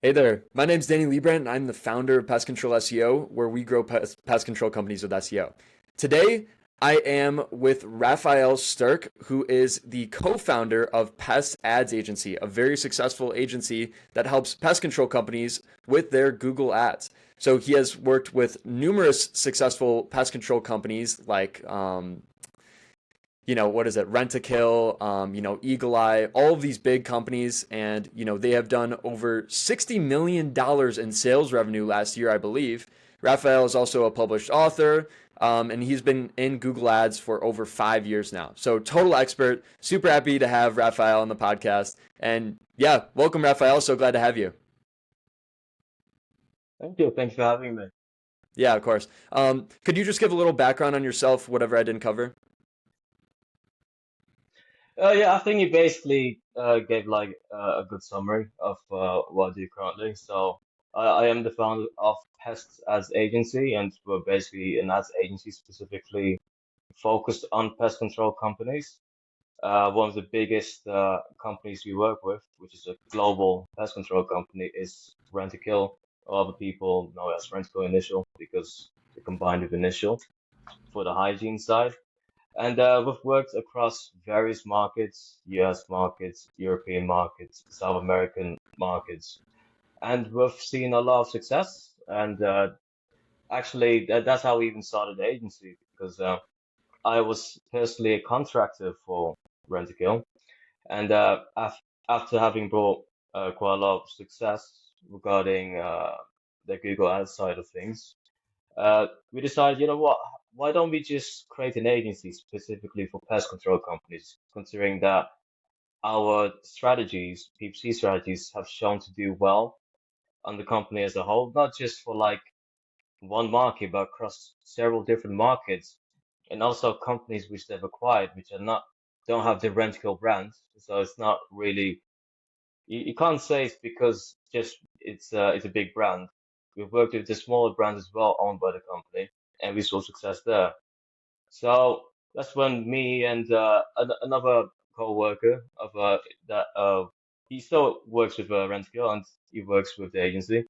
Hey there, my name's Danny Leibrandt, and I'm the founder of Pest Control SEO, where we grow pest control companies with SEO. Today, I am with Raphael Sterk, who is the co-founder of Pest Ads Agency, a very successful agency that helps pest control companies with their Google ads. So he has worked with numerous successful pest control companies like what is it, Rent-A-Kill, Eagle Eye, all of these big companies, and they have done over $60 million in sales revenue last year, I believe. Raphael is also a published author, and he's been in Google Ads for over 5 years now. So total expert. Super happy to have Raphael on the podcast, and yeah, welcome, Raphael. So glad to have you. Thank you. Thanks for having me. Yeah, of course. Could you just give a little background on yourself, whatever I didn't cover? Yeah, I think you basically gave a good summary of what I do currently. So I am the founder of Pest Ads Agency, and we're basically an ads agency specifically focused on pest control companies. One of the biggest companies we work with, which is a global pest control company, is Rent-A-Kill. Other people know it as Rent-A-Kill Initial because they combined with Initial for the hygiene side. And we've worked across various markets, US markets, European markets, South American markets, and we've seen a lot of success. And actually, that's how we even started the agency, because I was personally a contractor for Rent-A-Kill, and after having brought quite a lot of success regarding the Google Ads side of things, we decided, you know what, why don't we just create an agency specifically for pest control companies, considering that our strategies, PPC strategies, have shown to do well on the company as a whole, not just for like one market, but across several different markets, and also companies which they've acquired, which are not don't have the Rentco brand. So it's not really you can't say it's because just it's a big brand. We've worked with the smaller brands as well, owned by the company, and we saw success there. So that's when me and another co-worker of that he still works with Rentco and he works with the agency.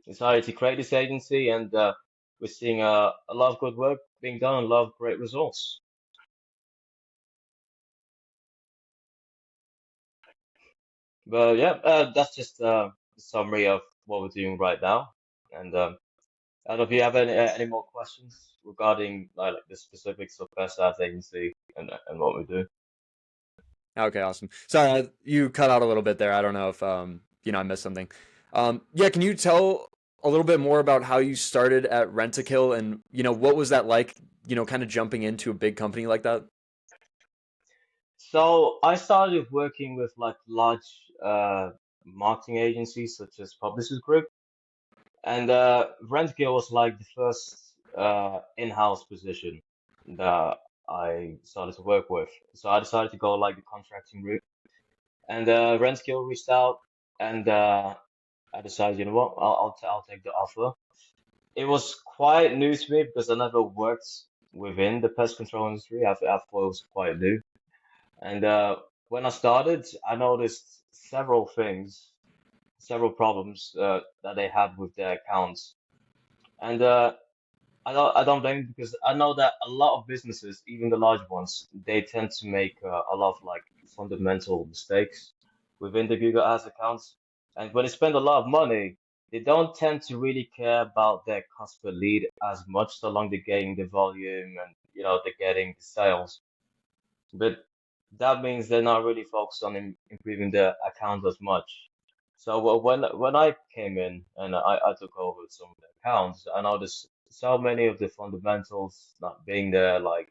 Decided to create this agency, and we're seeing a lot of good work being done and a lot of great results. But yeah, that's just a summary of what we're doing right now. And I don't know if you have any more questions regarding like the specifics of Pest Ads Agency and what we do. Okay, awesome. Sorry, you cut out a little bit there. I don't know if I missed something. Yeah, can you tell a little bit more about how you started at Rent-A-Kill and what was that like, kind of jumping into a big company like that? So I started working with like large marketing agencies such as Publicis Group, and Rentgear was like the first in-house position that I started to work with. So I decided to go like the contracting route, and Rentgear reached out, and I decided, you know what, I'll take the offer. It was quite new to me because I never worked within the pest control industry. I thought it was quite new. And when I started, I noticed several things, several problems that they had with their accounts. And I don't blame them because I know that a lot of businesses, even the large ones, they tend to make a lot of like fundamental mistakes within the Google Ads accounts. And when they spend a lot of money, they don't tend to really care about their cost per lead as much, so long they're getting the volume and they're getting the sales. But that means they're not really focused on improving the account as much. So when I came in and I took over some of the accounts, I noticed so many of the fundamentals not being there, like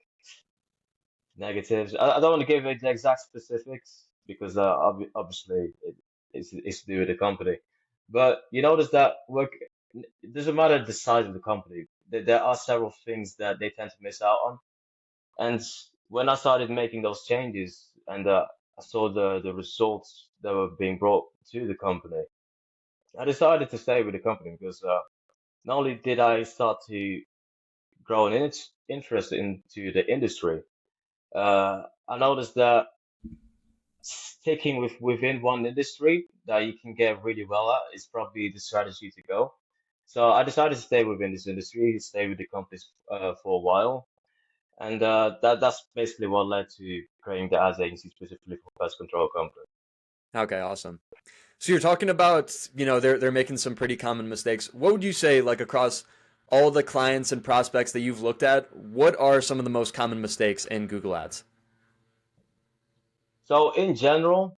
negatives. I don't want to give it the exact specifics because obviously it's to do with the company. But you notice that work, it doesn't matter the size of the company. There are several things that they tend to miss out on. And when I started making those changes and I saw the results that were being brought to the company, I decided to stay with the company because not only did I start to grow an interest into the industry, I noticed that sticking within one industry that you can get really well at is probably the strategy to go. So I decided to stay within this industry, stay with the companies for a while, and that's basically what led to creating the ads agency specifically for pest control company. Okay, awesome. So you're talking about, they're making some pretty common mistakes. What would you say, like across all the clients and prospects that you've looked at, what are some of the most common mistakes in Google Ads? So in general,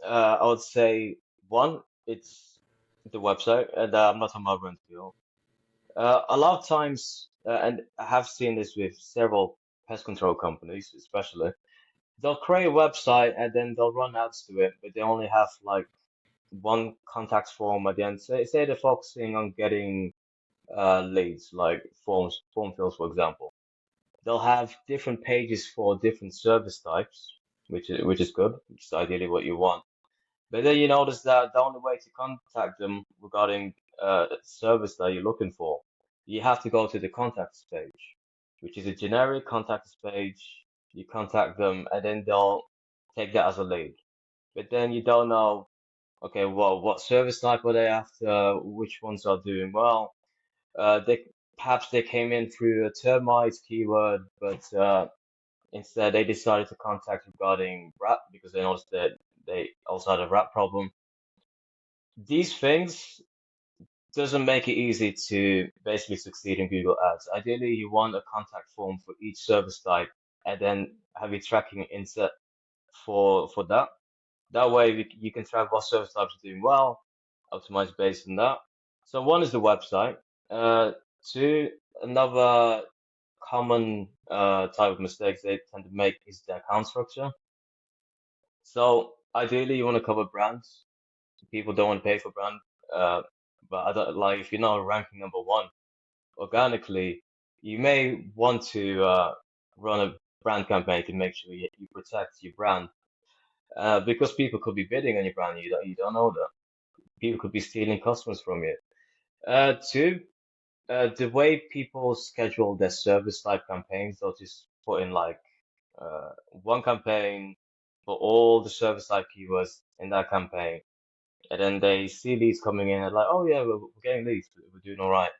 I would say one, it's the website, and I'm not a Leibrandt field. A lot of times, and I have seen this with several pest control companies, especially, they'll create a website and then they'll run ads to it, but they only have like one contact form at the end. Say they're focusing on getting leads, like form fills, for example. They'll have different pages for different service types, which is good, which is ideally what you want. But then you notice that the only way to contact them regarding service that you're looking for, you have to go to the contacts page, which is a generic contacts page. You contact them, and then they'll take that as a lead. But then you don't know, okay, well, what service type are they after? Which ones are doing well? They perhaps they came in through a termites keyword, but instead they decided to contact regarding rat because they noticed that they also had a rat problem. These things doesn't make it easy to basically succeed in Google Ads. Ideally, you want a contact form for each service type, and then have your tracking inset for that. That way, you can track what service types are doing well, optimize based on that. So one is the website. Two, another common type of mistakes they tend to make is the account structure. So ideally, you want to cover brands. People don't want to pay for brand, uh, but I don't like if you're not ranking number one organically, you may want to run a brand campaign to make sure you protect your brand, because people could be bidding on your brand. You don't know that. People could be stealing customers from you. Two, the way people schedule their service type campaigns, they'll just put in like one campaign for all the service type keywords in that campaign. And then they see leads coming in and like, oh yeah, we're getting leads, we're doing all right.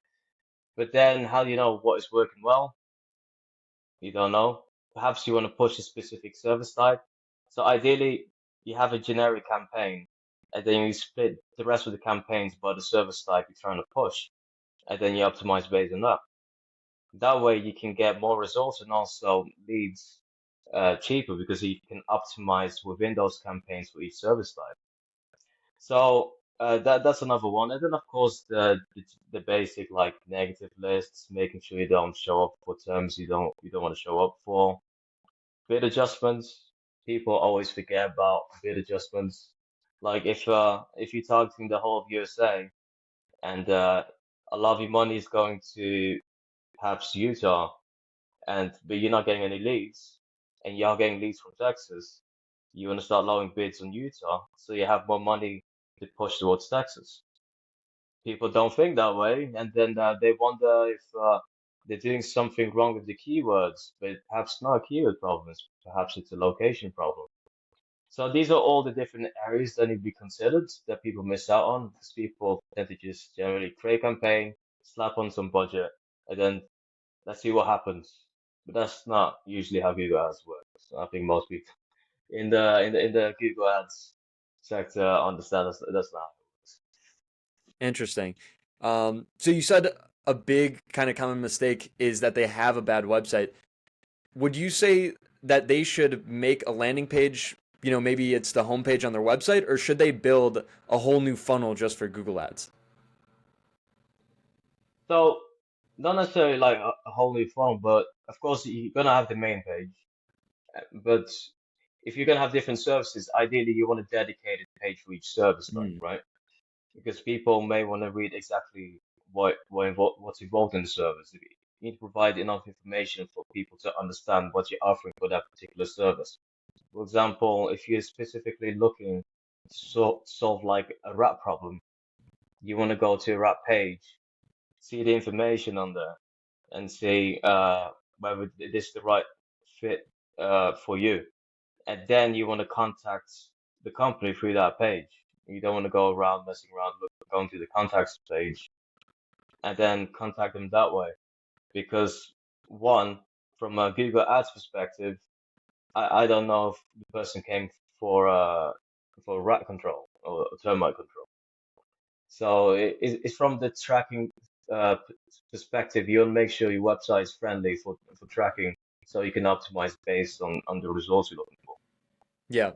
But then how do you know what is working well? You don't know. Perhaps you want to push a specific service type. So ideally, you have a generic campaign, and then you split the rest of the campaigns by the service type you're trying to push, and then you optimize based on that. That way, you can get more results and also leads cheaper because you can optimize within those campaigns for each service type. So that's another one. And then of course the basic like negative lists, making sure you don't show up for terms you don't want to show up for. Bid adjustments. People always forget about bid adjustments. Like if you're targeting the whole of USA and a lot of your money is going to perhaps Utah and but you're not getting any leads and you are getting leads from Texas, you want to start lowering bids on Utah so you have more money to push towards Texas. People don't think that way, and then they wonder if they're doing something wrong with the keywords, but perhaps not a keyword problem, perhaps it's a location problem. So these are all the different areas that need to be considered that people miss out on because people tend to just generally create a campaign, slap on some budget, and then let's see what happens. But that's not usually how Google Ads works. I think most people in the Google Ads sector understand that's not how it works. Interesting. So you said a big kind of common mistake is that they have a bad website. Would you say that they should make a landing page, maybe it's the homepage on their website, or should they build a whole new funnel just for Google Ads? So not necessarily like a whole new funnel, but of course you're gonna have the main page. But if you're gonna have different services, ideally you want a dedicated page for each service type, Hmm. right? Because people may want to read exactly what's involved in the service. You need to provide enough information for people to understand what you're offering for that particular service. For example, if you're specifically looking to solve like a rat problem, you want to go to a rat page, see the information on there, and see whether this is the right fit for you. And then you want to contact the company through that page. You don't want to go around messing around, going to the contacts page and then contact them that way. Because one, from a Google Ads perspective, I don't know if the person came for rat control or termite control. So it's from the tracking perspective, you want to make sure your website is friendly for tracking so you can optimize based on the results you're looking for. Yeah.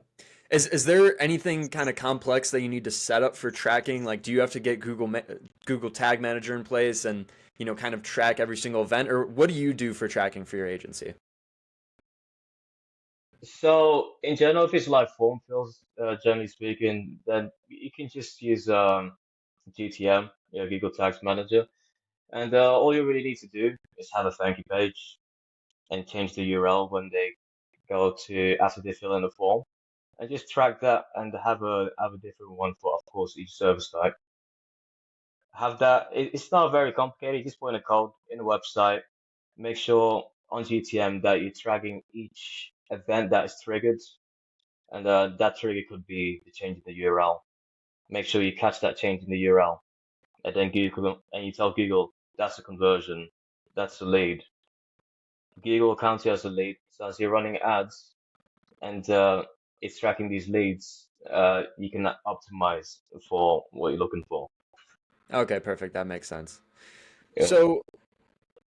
Is there anything kind of complex that you need to set up for tracking? Like, do you have to get Google Tag Manager in place and, kind of track every single event, or what do you do for tracking for your agency? So in general, if it's like form fills, generally speaking, then you can just use GTM, Google Tags Manager, and all you really need to do is have a thank you page and change the URL when they go to after they fill in the form, and just track that and have a different one for of course each service type. Have that. It's not very complicated. You just put in a code in the website. Make sure on GTM that you're tracking each event that is triggered, and that trigger could be the change in the URL. Make sure you catch that change in the URL, and then you tell Google that's a conversion, that's a lead. Google will count you as a lead. So as you're running ads and it's tracking these leads, you can optimize for what you're looking for. Okay, perfect. That makes sense. Yeah. So,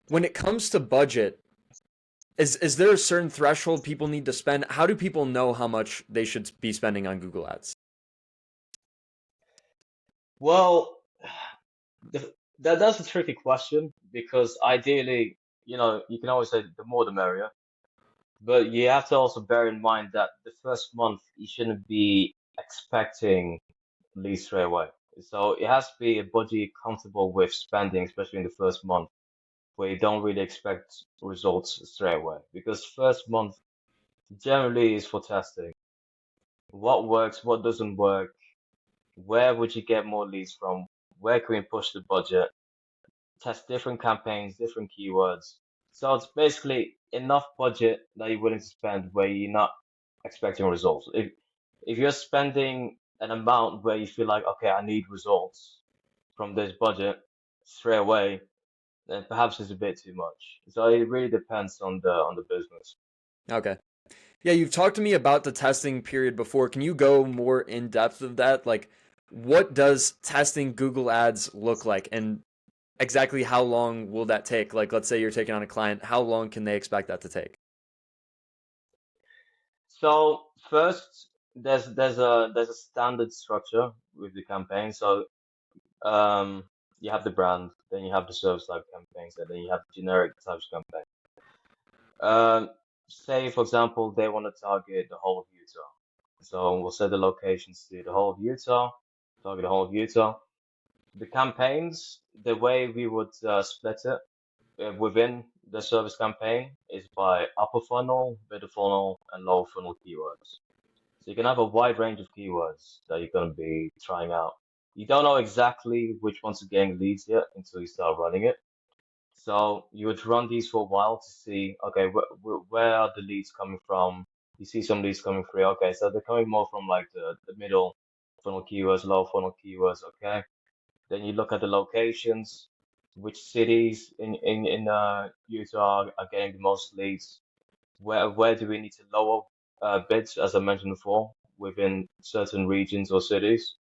when it comes to budget, is there a certain threshold people need to spend? How do people know how much they should be spending on Google Ads? Well, that's a tricky question because ideally, you can always say the more the merrier, but you have to also bear in mind that the first month you shouldn't be expecting leads straight away. So it has to be a budget you're comfortable with spending, especially in the first month, where you don't really expect results straight away. Because first month generally is for testing. What works, what doesn't work, where would you get more leads from, where can we push the budget, test different campaigns, different keywords. So it's basically enough budget that you're willing to spend where you're not expecting results. If you're spending an amount where you feel like, okay, I need results from this budget straight away, then perhaps it's a bit too much. So it really depends on the business. Okay. Yeah, you've talked to me about the testing period before. Can you go more in depth of that? Like, what does testing Google Ads look like, and exactly how long will that take? Like, let's say you're taking on a client, how long can they expect that to take? So first, there's a standard structure with the campaign. So um, you have the brand, then you have the service type campaigns, and then you have the generic types of campaign. Um, Say for example they want to target the whole of Utah. So we'll set the locations to the whole of Utah, target the whole of Utah. The campaigns, the way we would split it within the service campaign is by upper funnel, middle funnel, and lower funnel keywords. So you can have a wide range of keywords that you're going to be trying out. You don't know exactly which ones are getting leads yet until you start running it. So you would run these for a while to see, okay, where are the leads coming from? You see some leads coming through. Okay, so they're coming more from like the middle funnel keywords, low funnel keywords. Okay, then you look at the locations, which cities in Utah are getting the most leads. Where do we need to lower bids, as I mentioned before, within certain regions or cities?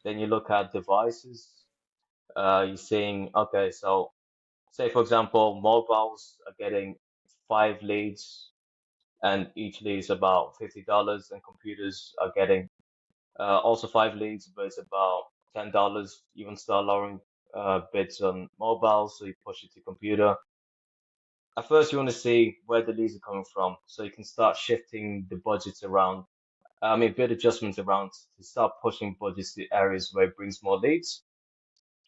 Then you look at devices. You're seeing, okay, so say for example, mobiles are getting 5 leads, and each lead is about $50, and computers are getting also 5 leads, but it's about $10. You can start lowering bids on mobile, so you push it to computer. At first, you want to see where the leads are coming from, so you can start shifting the budgets around. I mean, bid adjustments around to start pushing budgets to areas where it brings more leads.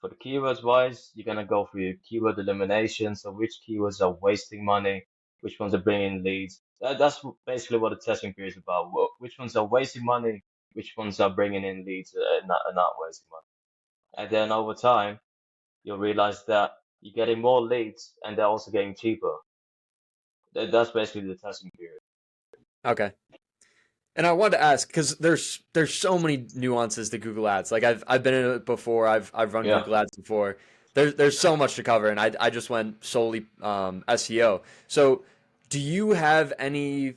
For the keywords wise, you're gonna go for your keyword elimination. So which keywords are wasting money, which ones are bringing leads. That's basically what the testing period is about. Which ones are wasting money, which ones are bringing in leads and not wasting money. And then over time, you'll realize that you're getting more leads and they're also getting cheaper. That's basically the testing period. Okay. And I wanted to ask because there's so many nuances to Google Ads. Like I've been in it before. I've run Yeah. Google Ads before. There's so much to cover, and I just went solely SEO. So, do you have any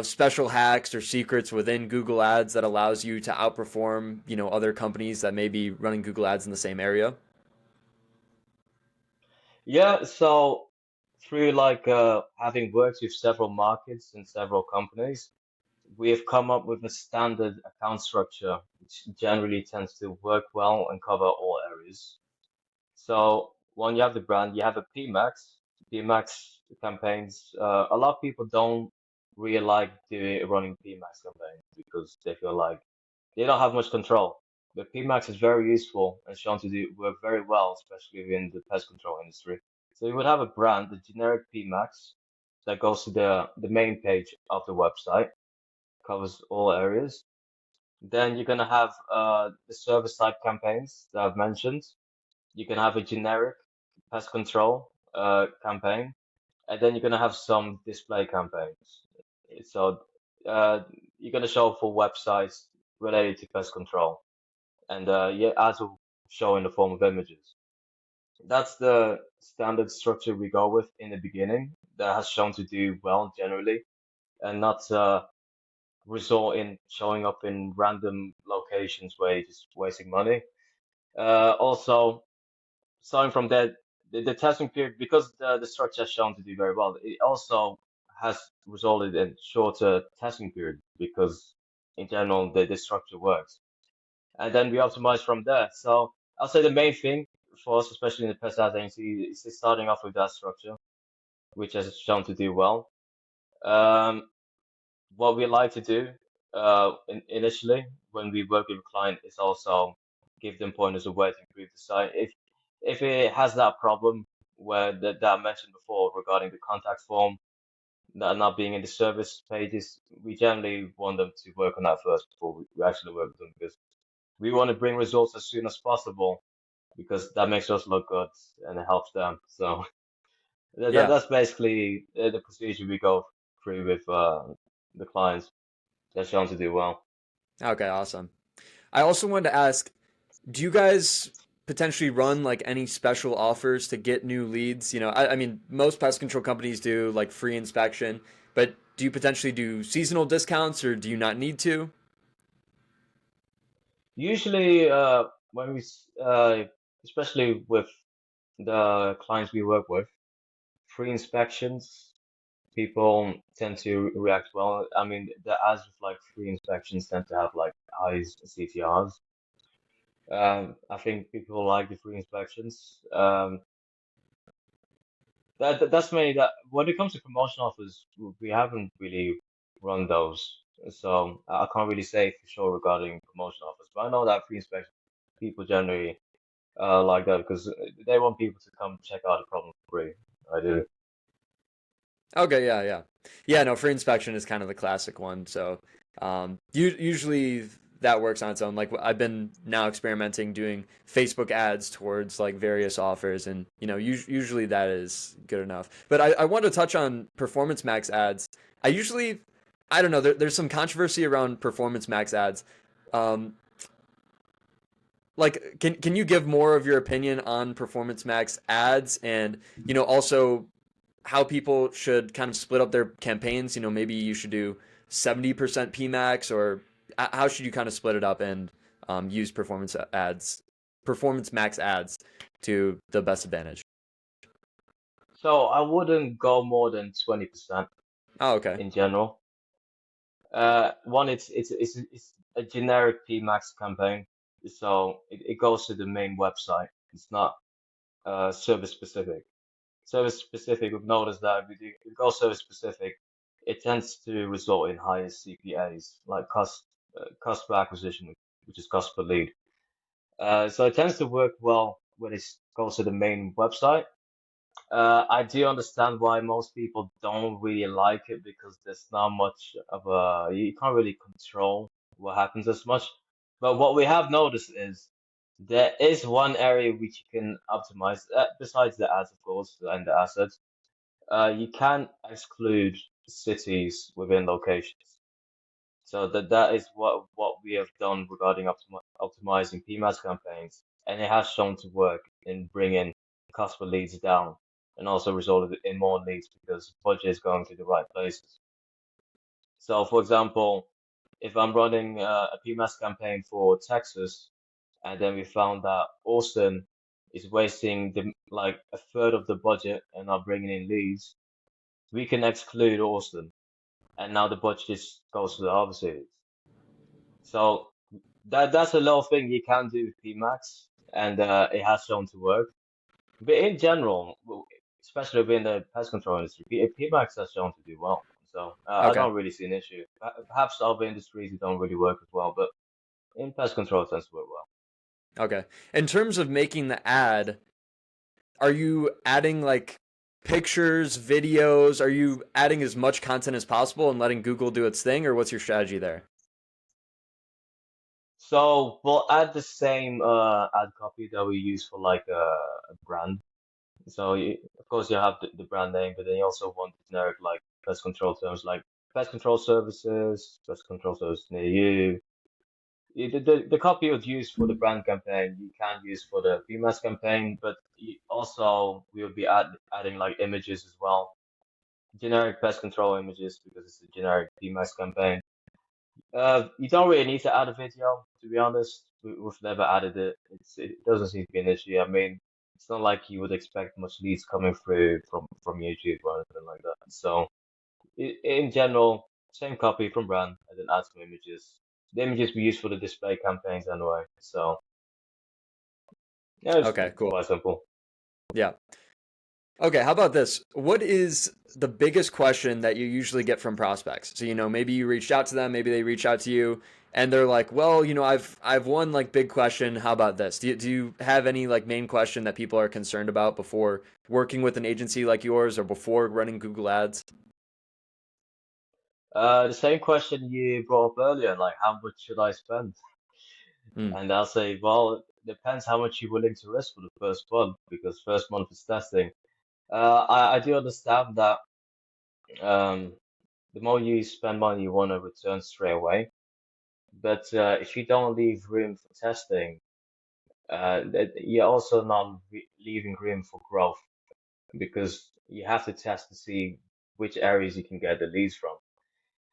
special hacks or secrets within Google Ads that allows you to outperform other companies that may be running Google Ads in the same area? Yeah, so through like having worked with several markets and several companies, we have come up with a standard account structure, which generally tends to work well and cover all areas. So when you have the brand, you have a PMAX. PMAX campaigns, a lot of people don't really like doing running PMAX campaigns because they feel like they don't have much control. But PMAX is very useful and shown to do work very well, especially in the pest control industry. So you would have a brand, the generic PMAX, that goes to the main page of the website, covers all areas. Then you're gonna have the service type campaigns that I've mentioned. You can have a generic pest control campaign, and then you're gonna have some display campaigns. So uh, you're gonna show for websites related to pest control, and your ads will show in the form of images. That's the standard structure we go with in the beginning. That has shown to do well generally, and not result in showing up in random locations where you're just wasting money. Also, starting from that, the testing period, because the structure has shown to do very well, it also has resulted in shorter testing period because in general the structure works. And then we optimize from there. So I'll say the main thing for us, especially in the Pest Ads Agency, is starting off with that structure, which has shown to do well. Um, what we like to do initially when we work with a client is also give them pointers of where to improve the site. If it has that problem where that I mentioned before regarding the contact form that not being in the service pages, we generally want them to work on that first before we actually work with them because we want to bring results as soon as possible because that makes us look good and it helps them. So Yeah. that's basically the procedure we go through with the clients. That's shown to do well. Okay, awesome. I also wanted to ask, do you guys potentially run like any special offers to get new leads? I mean, most pest control companies do like free inspection, but do you potentially do seasonal discounts or do you not need to? Usually, when especially with the clients we work with, free inspections, people tend to react well. I mean, the ads with like free inspections tend to have like highs CTRs. I think people like the free inspections. That's mainly that. When it comes to promotion offers, we haven't really run those, so I can't really say for sure regarding promotion offers. But I know that free inspection people generally like that because they want people to come check out the problem for free. I do. Okay, yeah, yeah. Yeah, no, free inspection is kind of the classic one. So, usually that works on its own. Like I've been now experimenting doing Facebook ads towards like various offers, and usually that is good enough. But I want to touch on Performance Max ads. I don't know, there's some controversy around Performance Max ads. Um, like, can you give more of your opinion on Performance Max ads, and also how people should kind of split up their campaigns? Maybe you should do 70% PMAX, or how should you kind of split it up and use Performance Max ads to the best advantage? So I wouldn't go more than 20% Oh, okay. in general. One, it's a generic PMax campaign, so it goes to the main website. It's not service specific. Service specific, we've noticed that if we go service specific, it tends to result in higher CPAs, like cost per acquisition, which is cost per lead. So it tends to work well when it goes to the main website. I do understand why most people don't really like it because there's not much of you can't really control what happens as much. But what we have noticed is there is one area which you can optimize, besides the ads, of course, and the assets. You can exclude cities within locations. So that is what we have done regarding optimizing PMAS campaigns, and it has shown to work in bringing customer leads down, and also resulted in more leads because budget is going to the right places. So, for example, if I'm running a PMAS campaign for Texas, and then we found that Austin is wasting like a third of the budget and not bringing in leads, we can exclude Austin, and now the budget just goes to the other cities. So that's a little thing you can do with PMAX, and it has shown to work. But in general, especially within the pest control industry, PMAX has shown to do well. So I Okay. don't really see an issue. Perhaps other industries it don't really work as well, but in pest control it tends to work well. Okay. In terms of making the ad, are you adding like pictures, videos? Are you adding as much content as possible and letting Google do its thing, or what's your strategy there? So we'll add the same ad copy that we use for like a brand. So of course you have the brand name, but then you also want generic like pest control terms like pest control service near you. The copy you'd use for the brand campaign you can use for the PMAS campaign, but also we'll be adding like images as well, generic pest control images because it's a generic PMAS campaign. You don't really need to add a video, to be honest. We've never added it. It doesn't seem to be an issue. I mean, it's not like you would expect much leads coming through from YouTube or anything like that. So, in general, same copy from brand and then add some images. The images we use for the display campaigns anyway. So, yeah, it's Okay, cool. quite simple. Yeah. Okay, how about this? What is the biggest question that you usually get from prospects? So, maybe you reached out to them, maybe they reach out to you, and they're like, "Well, I've one like big question. How about this?" Do you have any like main question that people are concerned about before working with an agency like yours or before running Google Ads? The same question you brought up earlier, like how much should I spend? Hmm. And I'll say, well, it depends how much you're willing to risk for the first month, because first month is testing. I do understand that um, the more you spend money, you want to return straight away. But if you don't leave room for testing, you're also not leaving room for growth because you have to test to see which areas you can get the leads from.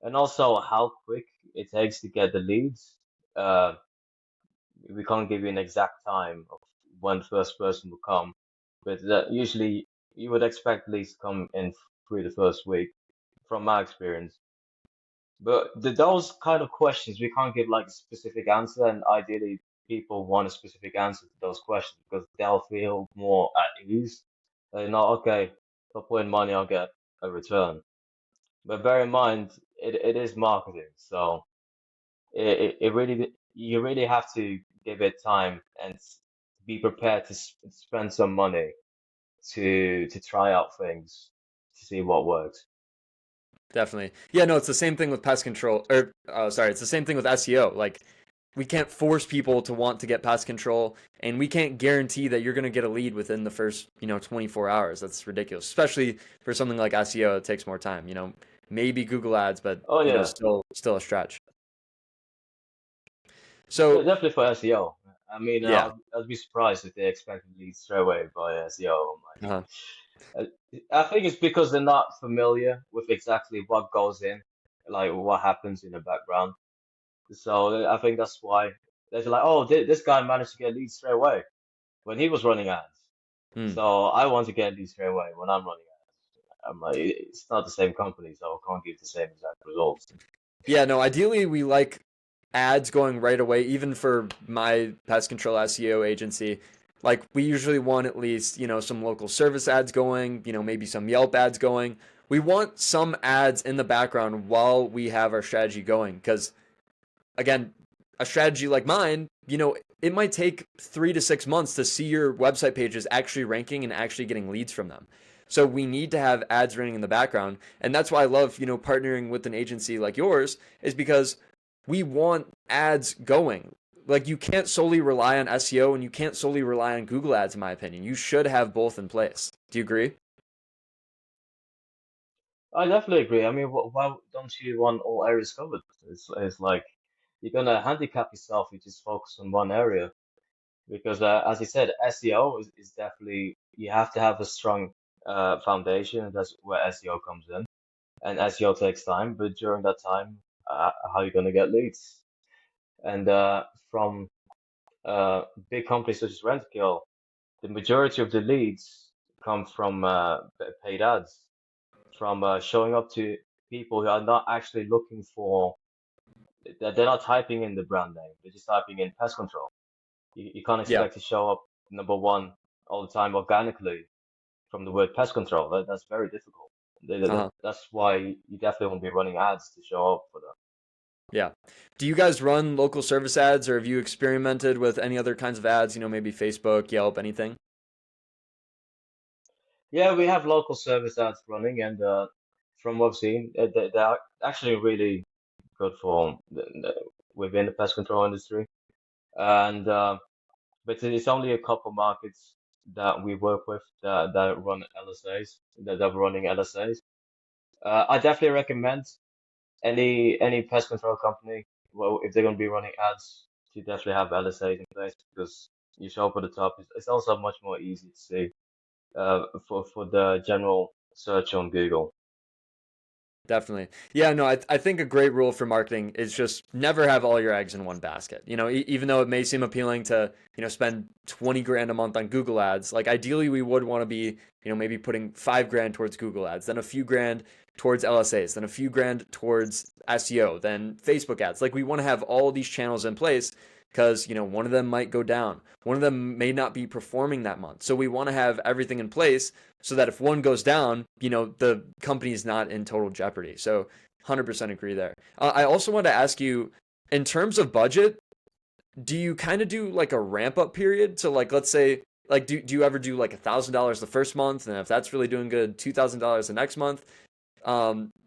And also how quick it takes to get the leads. Uh, we can't give you an exact time of when the first person will come, but usually you would expect leads to come in through the first week, from my experience. But those kind of questions, we can't give like a specific answer, and ideally, people want a specific answer to those questions because they'll feel more at ease. They know, okay, if I put in money, I'll get a return. But bear in mind, it is marketing, so it really you really have to give it time and be prepared to spend some money to try out things to see what works. Definitely. Yeah, no, it's the same thing with pest control, or sorry, it's the same thing with SEO. Like, we can't force people to want to get pest control, and we can't guarantee that you're going to get a lead within the first, 24 hours. That's ridiculous, especially for something like SEO. It takes more time. Maybe Google Ads, but Oh yeah, still a stretch. yeah, So, definitely for SEO. I mean, yeah. I'd be surprised if they expected leads straight away by SEO. Uh-huh. I think it's because they're not familiar with exactly what goes in, like what happens in the background. So I think that's why they're like, oh, this guy managed to get leads straight away when he was running ads. Hmm. So I want to get leads straight away when I'm running ads. I'm like, it's not the same company, so I can't give the same exact results. Yeah, no, ideally we like ads going right away, even for my pest control SEO agency. Like we usually want at least, some local service ads going, maybe some Yelp ads going. We want some ads in the background while we have our strategy going. Because again, a strategy like mine, it might take 3 to 6 months to see your website pages actually ranking and actually getting leads from them. So we need to have ads running in the background. And that's why I love, partnering with an agency like yours, is because we want ads going. Like you can't solely rely on SEO and you can't solely rely on Google ads, in my opinion. You should have both in place. Do you agree? I definitely agree. I mean, why don't you want all areas covered? It's like you're gonna handicap yourself if you just focus on one area. Because as you said, SEO is definitely you have to have a strong foundation, and that's where SEO comes in. And SEO takes time, but during that time, how are you gonna get leads? And from uh, big companies such as Rentokil, the majority of the leads come from paid ads, from showing up to people who are not actually looking for, they're not typing in the brand name, they're just typing in pest control. You can't Yeah. expect to show up number one all the time organically from the word pest control. That's very difficult. Uh-huh. That's why you definitely want to be running ads to show up for that. Yeah. Do you guys run local service ads, or have you experimented with any other kinds of ads, maybe Facebook, Yelp, anything? Yeah, we have local service ads running, and from what I've seen, they're actually really good for within the pest control industry. And but it's only a couple markets that we work with that run LSAs, that are running LSAs. I definitely recommend any pest control company, well, if they're going to be running ads, to definitely have LSAs in place because you show up at the top. It's also much more easy to see for the general search on Google. Definitely. Yeah, no, I think a great rule for marketing is just never have all your eggs in one basket. Even though it may seem appealing to, spend 20 grand a month on Google ads, like ideally we would want to be, maybe putting 5 grand towards Google ads, then a few grand towards LSAs, then a few grand towards SEO, then Facebook ads. Like we want to have all these channels in place because, one of them might go down. One of them may not be performing that month. So we want to have everything in place so that if one goes down, the company is not in total jeopardy. So 100% agree there. I also want to ask you, in terms of budget, do you kind of do like a ramp up period? So like, let's say, like, do you ever do like $1,000 the first month, and if that's really doing good, $2,000 the next month?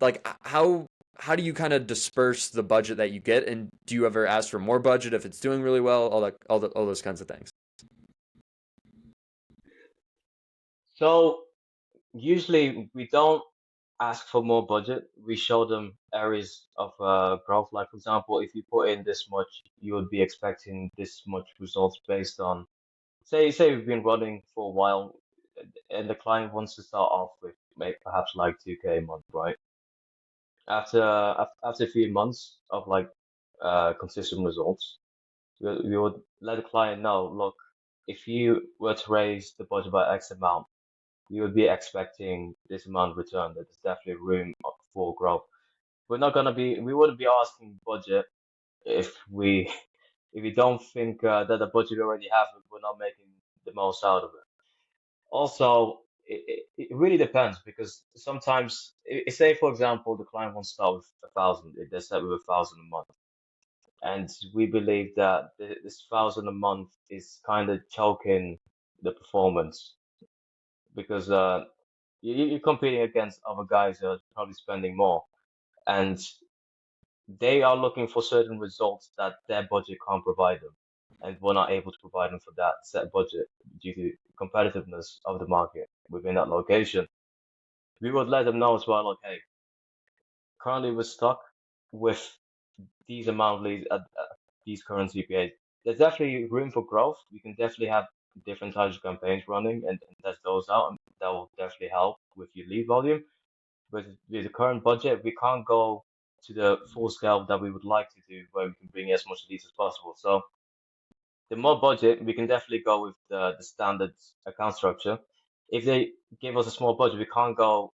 Like how do you kind of disperse the budget that you get, and do you ever ask for more budget if it's doing really well? All those kinds of things. So usually we don't ask for more budget. We show them areas of growth. Like for example, if you put in this much, you would be expecting this much results based on, say we've been running for a while, and the client wants to start off with perhaps like 2K a month, right? After a few months of like consistent results, we would let the client know, look, if you were to raise the budget by X amount, you would be expecting this amount of return. That there's definitely room for growth. We wouldn't be asking budget if we if we don't think that the budget we already have, we're not making the most out of it. Also, it really depends because sometimes, say for example, the client wants to start with 1,000, they start with 1,000 a month, and we believe that this 1,000 a month is kind of choking the performance because you're competing against other guys that are probably spending more, and they are looking for certain results that their budget can't provide them, and we're not able to provide them for that set budget due to competitiveness of the market within that location. We would let them know as well, like, hey, currently we're stuck with these amount of leads at these current CPAs. There's definitely room for growth. We can definitely have different types of campaigns running and test those out, and that will definitely help with your lead volume. But with the current budget, we can't go to the full scale that we would like to do, where we can bring as much leads as possible. So the more budget, we can definitely go with the standard account structure. If they give us a small budget, we can't go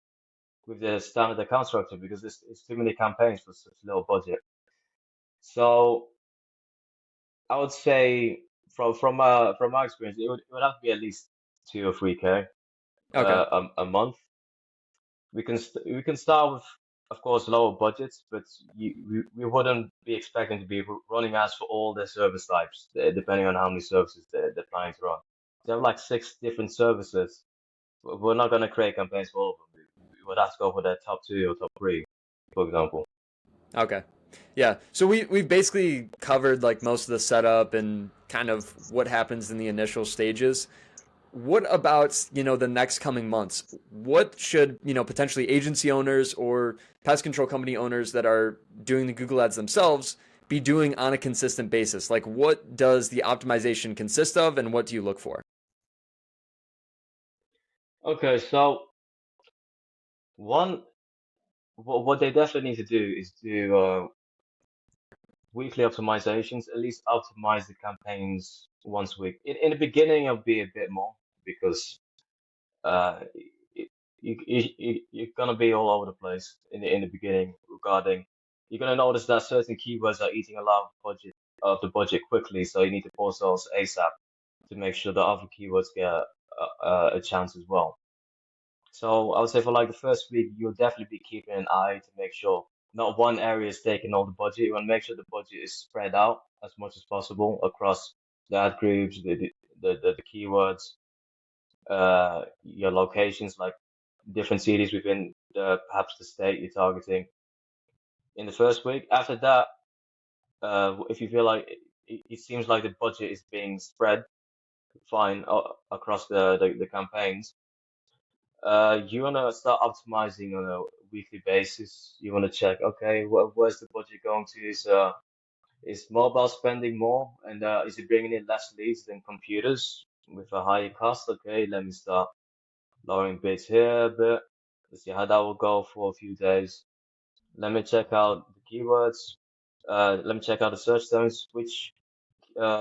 with the standard account structure because it's too many campaigns for such little budget. So I would say from my experience, it would have to be at least 2 or 3K Okay. a month. We can start with, of course, lower budgets, but we wouldn't be expecting to be running ads for all the service types, depending on how many services they're planning to run. They have like 6 different services. We're not going to create campaigns for all of them. We would have to go for the top two or top three, for example. Okay. Yeah. So we basically covered like most of the setup and kind of what happens in the initial stages. what about, the next coming months? What should, potentially agency owners or pest control company owners that are doing the Google ads themselves be doing on a consistent basis? Like, what does the optimization consist of, and what do you look for? Okay, so one, what they definitely need to do is do weekly optimizations, at least optimize the campaigns once a week. In the beginning, it'll be a bit more because uh, you're gonna be all over the place in the beginning regarding. You're gonna notice that certain keywords are eating a lot of the budget quickly, so you need to post those ASAP to make sure the other keywords get a chance as well. So I would say for like the first week, you'll definitely be keeping an eye to make sure not one area is taking all the budget. You want to make sure the budget is spread out as much as possible across the ad groups, the keywords, your locations, like different cities within perhaps the state you're targeting in the first week. After that, if you feel like it seems like the budget is being spread fine across the campaigns, you want to start optimizing on a weekly basis. You want to check, okay, where's the budget going to? Is mobile spending more, and is it bringing in less leads than computers with a higher cost? Okay, let me start lowering bids here a bit. Let's see how that will go for a few days. Let me check out the keywords. Let me check out the search terms. Which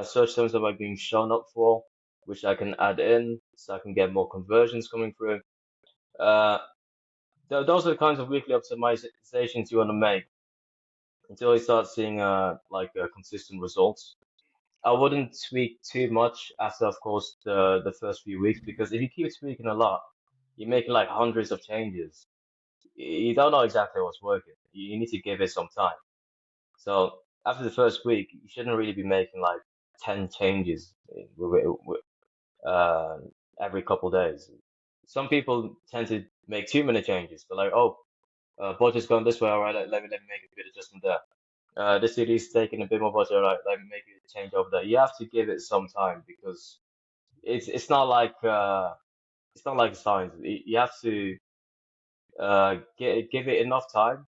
search terms am I being shown up for? Which I can add in so I can get more conversions coming through. Uh, those are the kinds of weekly optimizations you want to make until you start seeing consistent results. I wouldn't tweak too much after, of course, the first few weeks because if you keep tweaking a lot, you're making like hundreds of changes. You don't know exactly what's working. You need to give it some time. So after the first week, you shouldn't really be making like 10 changes uh, every couple days. Some people tend to make too many changes. They're like, oh, budget's going this way, all right, let me make a bit of adjustment there. This city's taking a bit more budget, all right, let me make a change over there. You have to give it some time because it's not like science. You have to give it enough time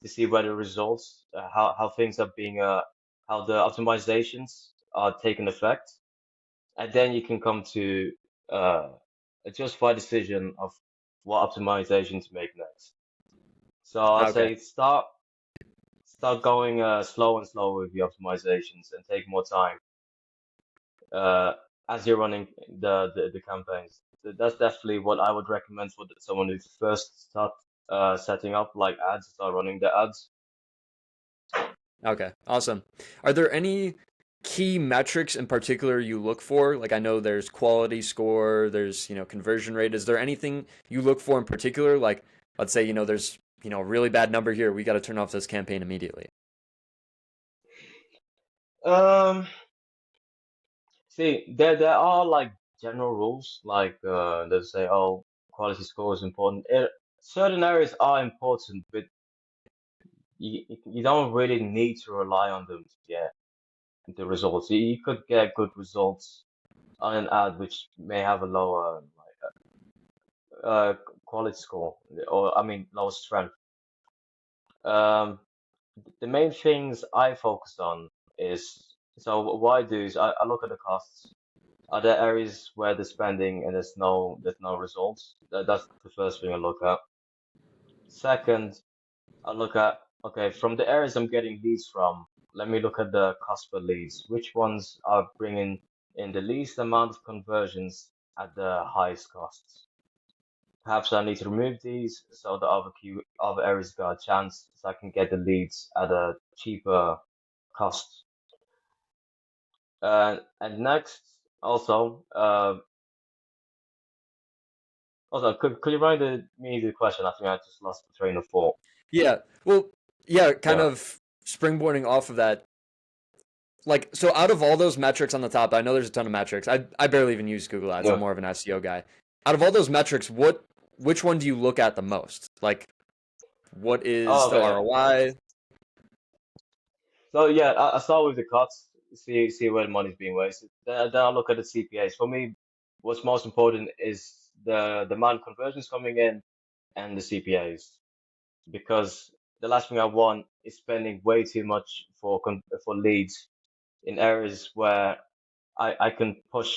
to see where the results, how things are being, how the optimizations are taking effect, and then you can come to uh, a justified decision of what optimization to make next. So I'd Okay. say start going slow and slow with the optimizations and take more time uh, as you're running the campaigns. That's definitely what I would recommend for someone who first start setting up like ads, start running the ads. Okay. Awesome. Are there any key metrics in particular you look for? Like, I know there's quality score, there's, conversion rate. Is there anything you look for in particular? Like, let's say, there's, a really bad number here. We got to turn off this campaign immediately. Um, See, there are like general rules, like they say, oh, quality score is important. Certain areas are important, but you don't really need to rely on them to get the results. You could get good results on an ad which may have a lower uh, quality score, or I mean lower strength. Um, the main things I focus on is so what I do is I look at the costs. Are there areas where they're spending and there's no results? That's the first thing I look at. Second, I look at, okay, from the areas I'm getting leads from, let me look at the cost per leads. Which ones are bringing in the least amount of conversions at the highest costs? Perhaps I need to remove these so the other areas got a chance so I can get the leads at a cheaper cost. And next, also, could you remind me the question? I think I just lost the train of thought. Yeah. Well, yeah, kind Yeah, of springboarding off of that. Like, so out of all those metrics on the top, I know there's a ton of metrics. I barely even use Google Ads. I'm yeah. more of an SEO guy. Out of all those metrics, which one do you look at the most? Like, what is Oh, the okay, yeah. ROI? So yeah, I start with the cuts, see where the money's being wasted. Then I look at the CPAs. For me, what's most important is the demand conversions coming in and the CPAs, because the last thing I want is spending way too much for leads in areas where I can push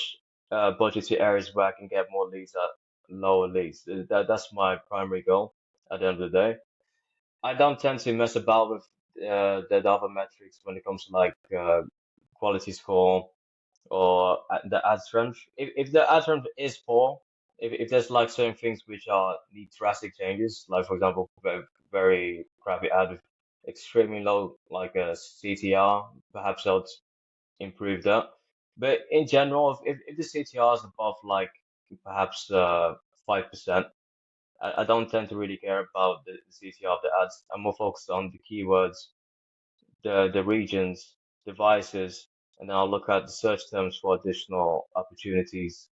budget to areas where I can get more leads at lower leads. That's my primary goal at the end of the day. I don't tend to mess about with the other metrics when it comes to like quality score or the ad strength. If the ad strength is poor, if there's like certain things which are need drastic changes, like for example, very crappy ad with extremely low like a CTR, perhaps I'll improve that. But in general, if the CTR is above like perhaps 5%, I don't tend to really care about the CTR of the ads. I'm more focused on the keywords, the regions, devices, and then I'll look at the search terms for additional opportunities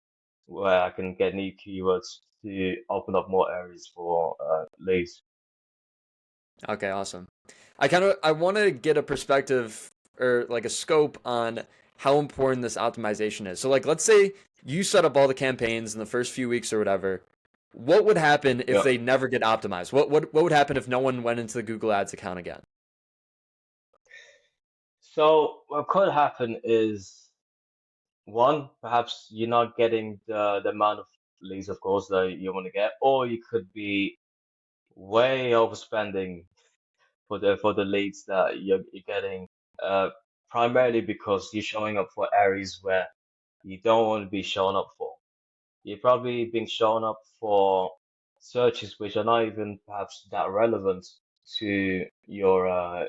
where I can get new keywords to open up more areas for leads. Okay, awesome. I want to get a perspective or like a scope on how important this optimization is. So like let's say you set up all the campaigns in the first few weeks or whatever. What would happen if Yeah. they never get optimized? What would happen if no one went into the Google Ads account again? So what could happen is one, perhaps you're not getting the amount of leads, of course, that you want to get, or you could be way overspending for the leads that you're getting, uh, primarily because you're showing up for areas where you don't want to be shown up for. You're probably being shown up for searches which are not even perhaps that relevant to your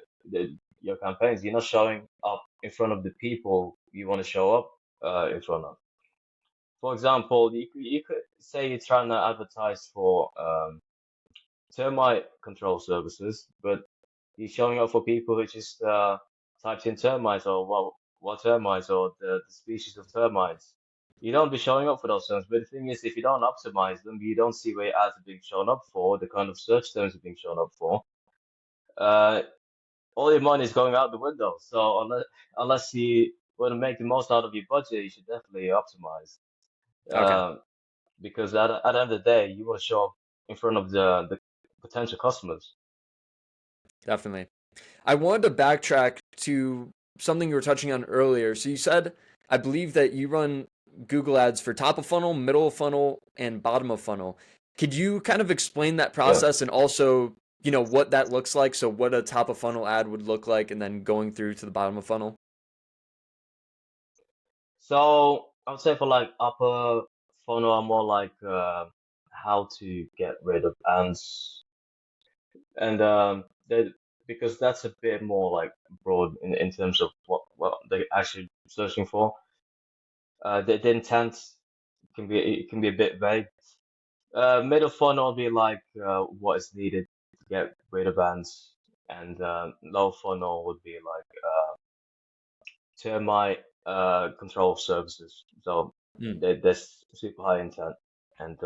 campaigns. You're not showing up in front of the people you want to show up in front of. For example, you could say you're trying to advertise for termite control services, but you're showing up for people who just typed in termites or what termites or the species of termites. You don't be showing up for those terms. But the thing is, if you don't optimize them, you don't see where your ads are being shown up for, the kind of search terms are being shown up for. Uh, all your money is going out the window. So unless you want to make the most out of your budget, you should definitely optimize. Okay, Um, because at the end of the day, you want to show up in front of the potential customers. definitely. I wanted to backtrack to something you were touching on earlier. So you said, I believe that you run Google Ads for top of funnel, middle of funnel, and bottom of funnel. Could you kind of explain that Yeah. process and also, what that looks like? So what a top of funnel ad would look like and then going through to the bottom of funnel? So I would say for like upper funnel, I'm more like how to get rid of ants, and because that's a bit more like broad in terms of what they're actually searching for. The intent can be a bit vague. Middle funnel will be like what is needed to get rid of ants, and low funnel would be like termite control services. So Mm. there's super high intent, and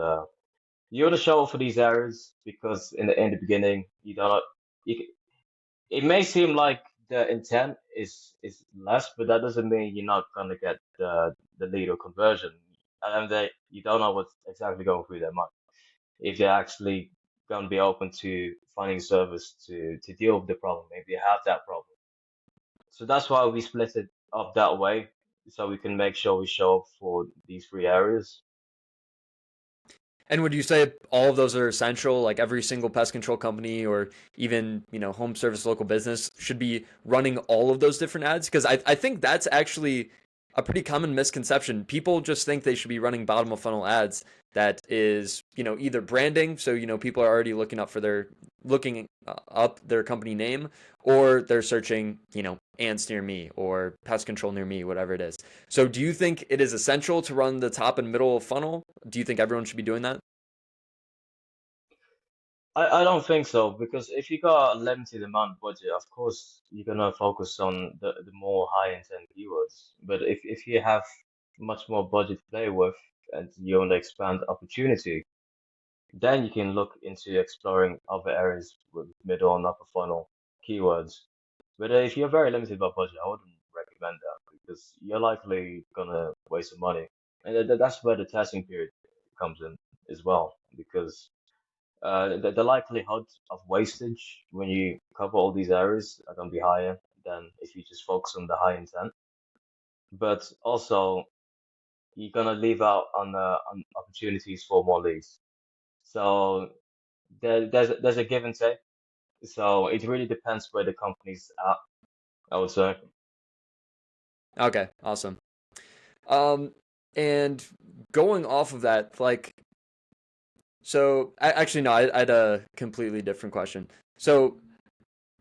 you want to show up for these areas because in the beginning you don't you, it may seem like the intent is less, but that doesn't mean you're not gonna get the lead or conversion. And they you don't know what's exactly going through their mind if they're actually gonna be open to finding a service to deal with the problem. Maybe they have that problem. So that's why we split it up that way, so we can make sure we show up for these three areas. And would you say all of those are essential? Like every single pest control company or even, home service local business should be running all of those different ads? Because I think that's actually a pretty common misconception. People just think they should be running bottom of funnel ads that is, either branding, so people are already looking up their company name, or they're searching, ants near me or pest control near me, whatever it is. So do you think it is essential to run the top and middle of funnel? Do you think everyone should be doing that? I don't think so because if you got a limited amount budget, of course you're gonna focus on the more high intent keywords. But if you have much more budget to play with and you want to expand opportunity, then you can look into exploring other areas with middle and upper funnel keywords. But if you're very limited by budget, I wouldn't recommend that because you're likely gonna waste some money. And that's where the testing period comes in as well, because the likelihood of wastage when you cover all these areas are going to be higher than if you just focus on the high intent. But also, you're going to leave out on opportunities for more leads. So there's a give and take. So it really depends where the company's at, I would say. Okay, awesome. Um, and going off of that, like, so actually, no, I had a completely different question. So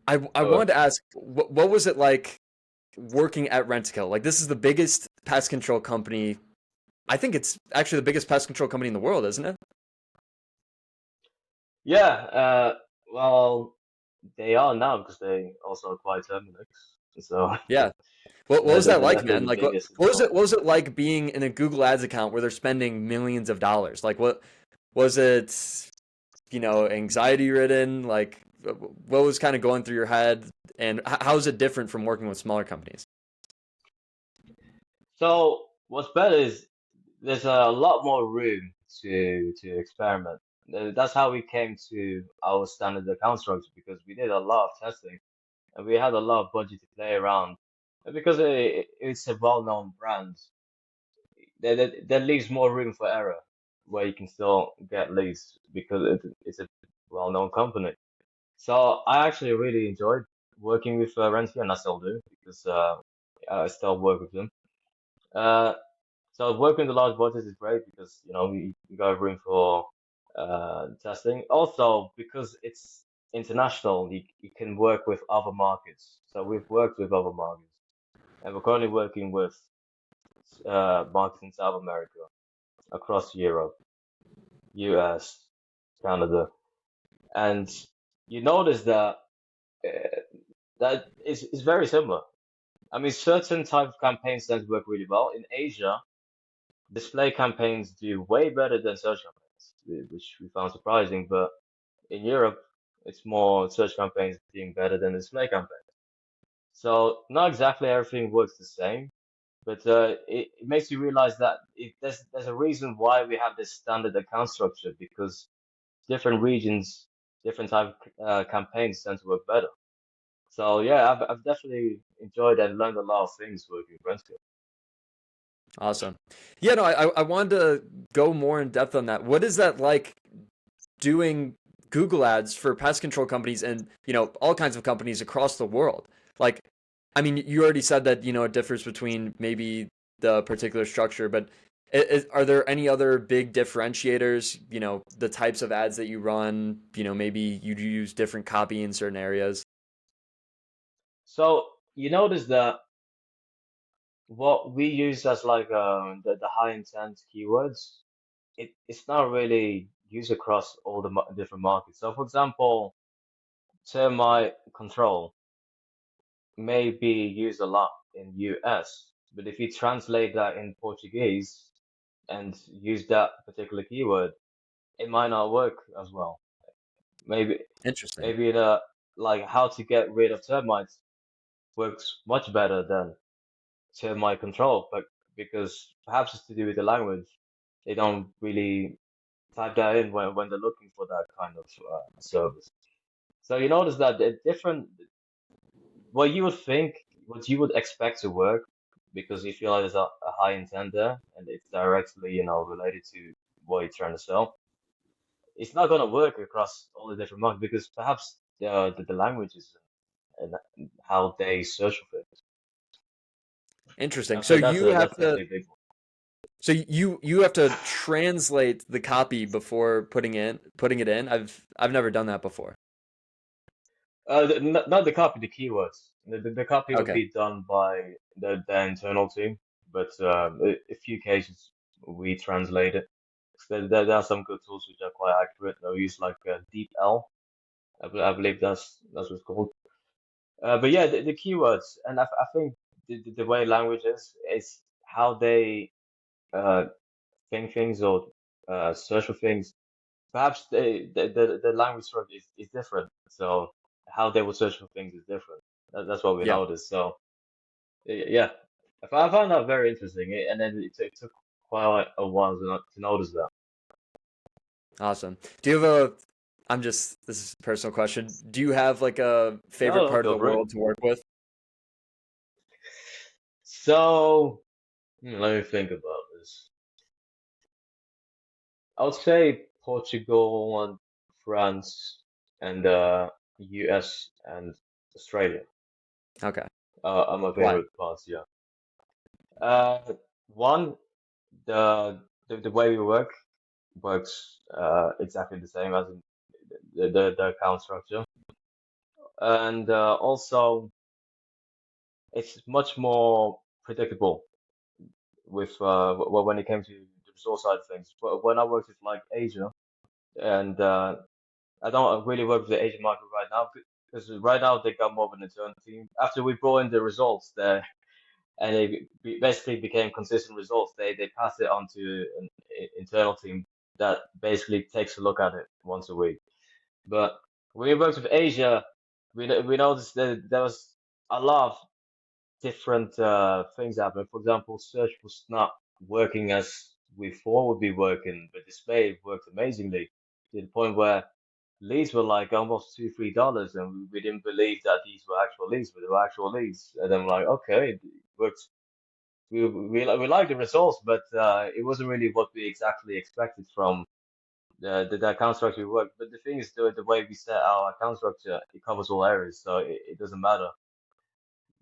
I Uh, wanted to ask, what was it like working at Rent-A-Kill? Like, this is the biggest pest control company. I think it's actually the biggest pest control company in the world, isn't it? yeah, well, they are now because they also acquired Terminix. So Yeah. What was that they're like, definitely man? the Like, biggest as what was well. it? What was it like being in a Google Ads account where they're spending millions of dollars? Like, what was it? Anxiety ridden? Like, what was kind of going through your head? And how is it different from working with smaller companies? So what's better is there's a lot more room to experiment. That's how we came to our standard account structure because we did a lot of testing and we had a lot of budget to play around. And because it's a well-known brand, that leaves more room for error where you can still get leads because it's a well-known company. So I actually really enjoyed working with Renzi, and I still do because I still work with them. Uh, so working with the large budgets is great because you got room for testing. Also because it's international, you can work with other markets. So we've worked with other markets, and we're currently working with markets in South America, across Europe, US, Canada, and you notice that is very similar. I mean, certain type of campaigns tend to work really well. In Asia, display campaigns do way better than search campaigns, which we found surprising. But in Europe, it's more search campaigns doing better than display campaigns. So not exactly everything works the same, but it makes you realize that there's a reason why we have this standard account structure because different regions, different type of campaigns tend to work better. So yeah, I've definitely enjoyed and learned a lot of things working with Brentfield. Awesome. Yeah, no, I wanted to go more in depth on that. What is that like doing Google ads for pest control companies and, all kinds of companies across the world? Like, I mean, you already said that, it differs between maybe the particular structure, but are there any other big differentiators, the types of ads that you run, maybe you use different copy in certain areas? So you notice that what we use as like the high intent keywords, it's not really used across all the different markets. So for example, termite control may be used a lot in US, but if you translate that in Portuguese and use that particular keyword, it might not work as well. Maybe Interesting. maybe the like how to get rid of termites works much better than termite control, but because perhaps it's to do with the language, they don't really type that in when they're looking for that kind of service. So you notice that the different what you would think, what you would expect to work, because you feel like there's a high intent there and it's directly, related to what you're trying to sell. It's not going to work across all the different markets because perhaps the languages and how they search for things. Interesting. I think that's definitely a big one. So you have to translate the copy before putting it in. I've never done that before. Not the copy, the keywords. The copy would Okay. be done by the internal team, but a few cases we translate it. There are some good tools which are quite accurate. They'll use like Deep L, I believe that's what it's called. But yeah, the keywords, and I think the way language is how they uh, think things or search for things. Perhaps the language structure is different, so how they would search for things is different. That's what we Yeah. noticed. So yeah, I found that very interesting. And then it took quite a while to notice that. Awesome. Do you have a, this is a personal question. Do you have like a No, favorite no, part of go the for it. world to work with? So, let me think about this. I would say Portugal and France and US and Australia Okay. are my Why? favorite parts, yeah. Uh, one, the, the way we works exactly the same as in the account structure. And also, it's much more predictable with when it came to the resource side of things. But when I worked with like Asia, and I don't really work with the Asian market right now because right now they got more of an internal team. After we brought in the results there, and basically became consistent results, they passed it on to an internal team that basically takes a look at it once a week. But when we worked with Asia, we noticed that there was a lot of different things happening. For example, search was not working as we thought would be working, but display worked amazingly to the point where leads were like almost $2, $3, and we didn't believe that these were actual leads, but they were actual leads. And I'm like, okay, it works. We like the results, but it wasn't really what we exactly expected from the account structure we work. But the thing is, the way we set our account structure, it covers all areas, so it doesn't matter.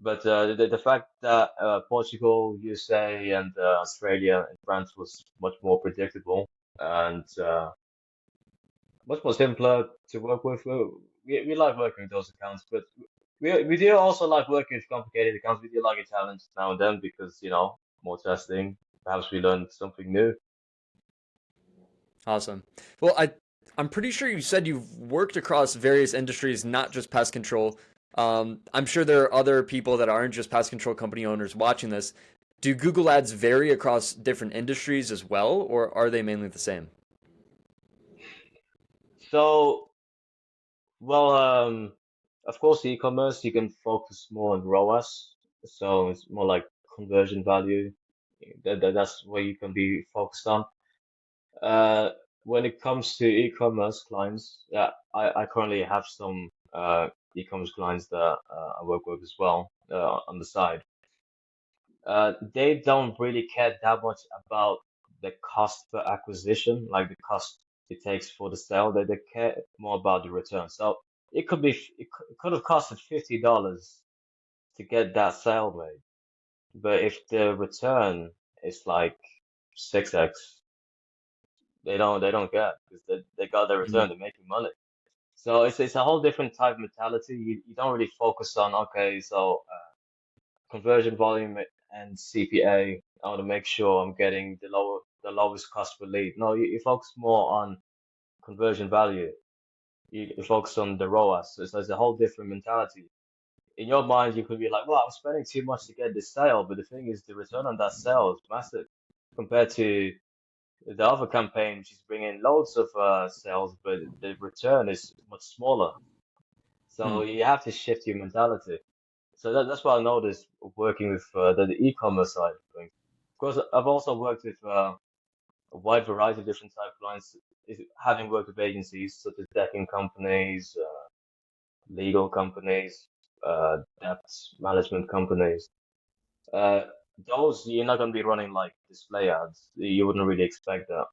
But the fact that Portugal, USA, and Australia and France was much more predictable and much more simpler to work with. We like working with those accounts, but we do also like working with complicated accounts. We do like a challenge now and then because, more testing. Perhaps we learn something new. Awesome. Well, I'm pretty sure you said you've worked across various industries, not just pest control. I'm sure there are other people that aren't just pest control company owners watching this. Do Google Ads vary across different industries as well, or are they mainly the same? So, well, of course, e-commerce, you can focus more on ROAS. So it's more like conversion value. That's where you can be focused on. Uh, when it comes to e-commerce clients, yeah, I currently have some e-commerce clients that I work with as well on the side. They don't really care that much about the cost per acquisition, like the cost it takes for the sale. They care more about the return. So it could have costed $50 to get that sale made, but if the return is like 6x, they don't care because they got their return. Mm, They're making money. So it's a whole different type of mentality. You don't really focus on, okay, so conversion volume and CPA. I want to make sure I'm getting the lowest cost per lead. No, you focus more on conversion value. You focus on the ROAS. So it's a whole different mentality. In your mind, you could be like, well, I'm spending too much to get this sale, but the thing is, the return on that sale is massive compared to the other campaign, which is bringing loads of sales, but the return is much smaller. So mm, you have to shift your mentality. So that's what I noticed working with the e-commerce side of things. Of course, I've also worked with a wide variety of different type of clients, having worked with agencies such as decking companies, legal companies, debt management companies. Uh, those you're not going to be running like display ads. You wouldn't really expect that.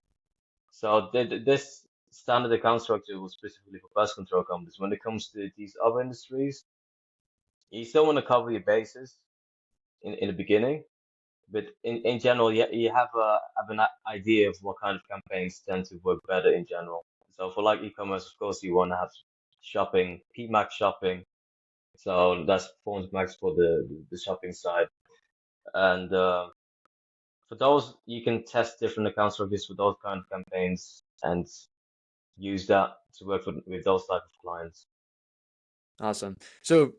So this standard account structure was specifically for pest control companies. When it comes to these other industries, you still want to cover your bases in the beginning, but in general, you have an idea of what kind of campaigns tend to work better in general. So for like e-commerce, of course, you want to have shopping, PMAX shopping. So that's performance max for the shopping side. And for those, you can test different account structures for those kind of campaigns and use that to work with those type of clients. awesome. So,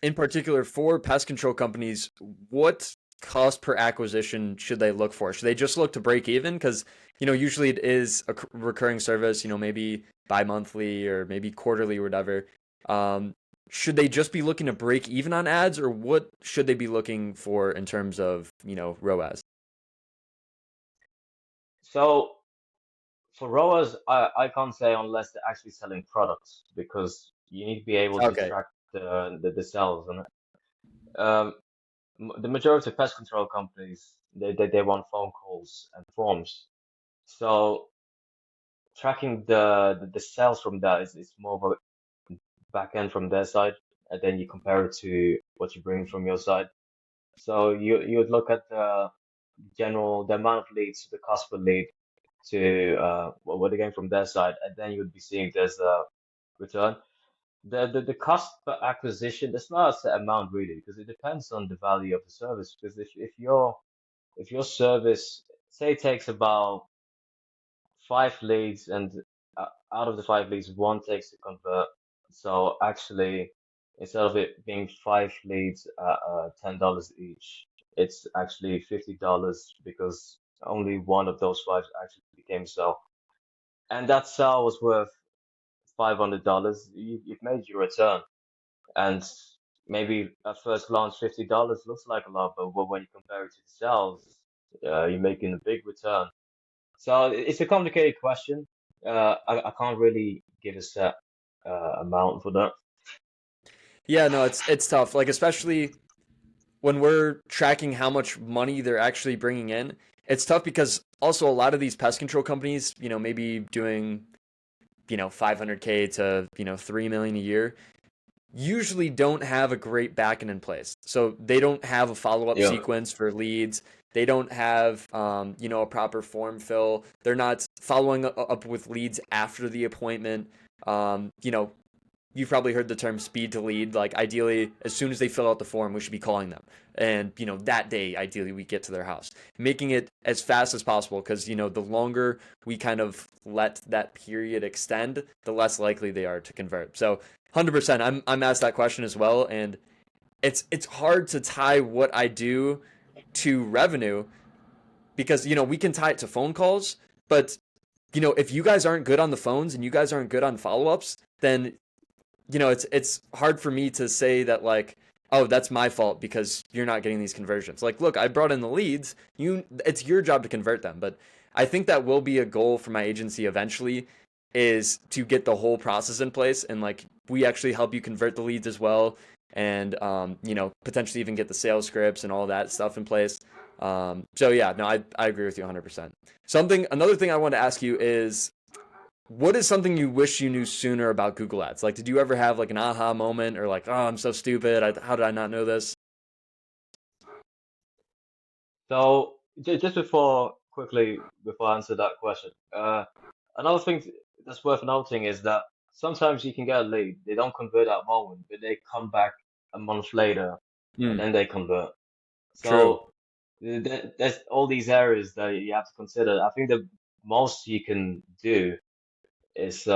in particular, for pest control companies, what cost per acquisition should they look for? Should they just look to break even? Because, usually it is a recurring service, maybe bi-monthly or maybe quarterly or whatever. Um, should they just be looking to break even on ads, or what should they be looking for in terms of, ROAS? So for ROAS, I can't say unless they're actually selling products because you need to be able to Okay. track the sales on it. Um, the majority of pest control companies they want phone calls and forms. So tracking the sales from that is more of a back end from their side, and then you compare it to what you bring from your side. So you would look at the amount of leads, the cost per lead to what they're getting from their side, and then you would be seeing there's a return. The cost per acquisition, that's not a set amount really, because it depends on the value of the service. Because if your service say takes about 5 leads and out of the 5 leads, one takes to convert. So actually, instead of it being 5 leads at $10 each, it's actually $50 because only one of those five actually became sale. And that sale was worth $500. You've made your return. And maybe at first glance, $50 looks like a lot, but when you compare it to the sales, you're making a big return. So it's a complicated question. I can't really give a set amount for that. Yeah, no, it's tough. Like especially when we're tracking how much money they're actually bringing in, it's tough because also a lot of these pest control companies, maybe doing, 500K to, 3 million a year, usually don't have a great backend in place. So they don't have a follow-up Yeah, sequence for leads. They don't have, a proper form fill. They're not following up with leads after the appointment. You've probably heard the term speed to lead. Like ideally, as soon as they fill out the form, we should be calling them. And, that day, ideally, we get to their house, making it as fast as possible. Because, the longer we kind of let that period extend, the less likely they are to convert. So 100%, I'm asked that question as well. And it's hard to tie what I do to revenue because, we can tie it to phone calls. But, if you guys aren't good on the phones and you guys aren't good on follow ups, then it's hard for me to say that like, oh, that's my fault because you're not getting these conversions. Like, look, I brought in the leads. It's your job to convert them. But I think that will be a goal for my agency eventually is to get the whole process in place and like we actually help you convert the leads as well and potentially even get the sales scripts and all that stuff in place. So yeah, no, I agree with you 100%. Another thing I want to ask you is what is something you wish you knew sooner about Google Ads? Like, did you ever have like an aha moment or like, oh, I'm so stupid. How did I not know this? so just before I answer that question, another thing that's worth noting is that sometimes you can get a lead, they don't convert at the moment, but they come back a month later and Hmm. then they convert. True. So there's all these areas that you have to consider. I think the most you can do is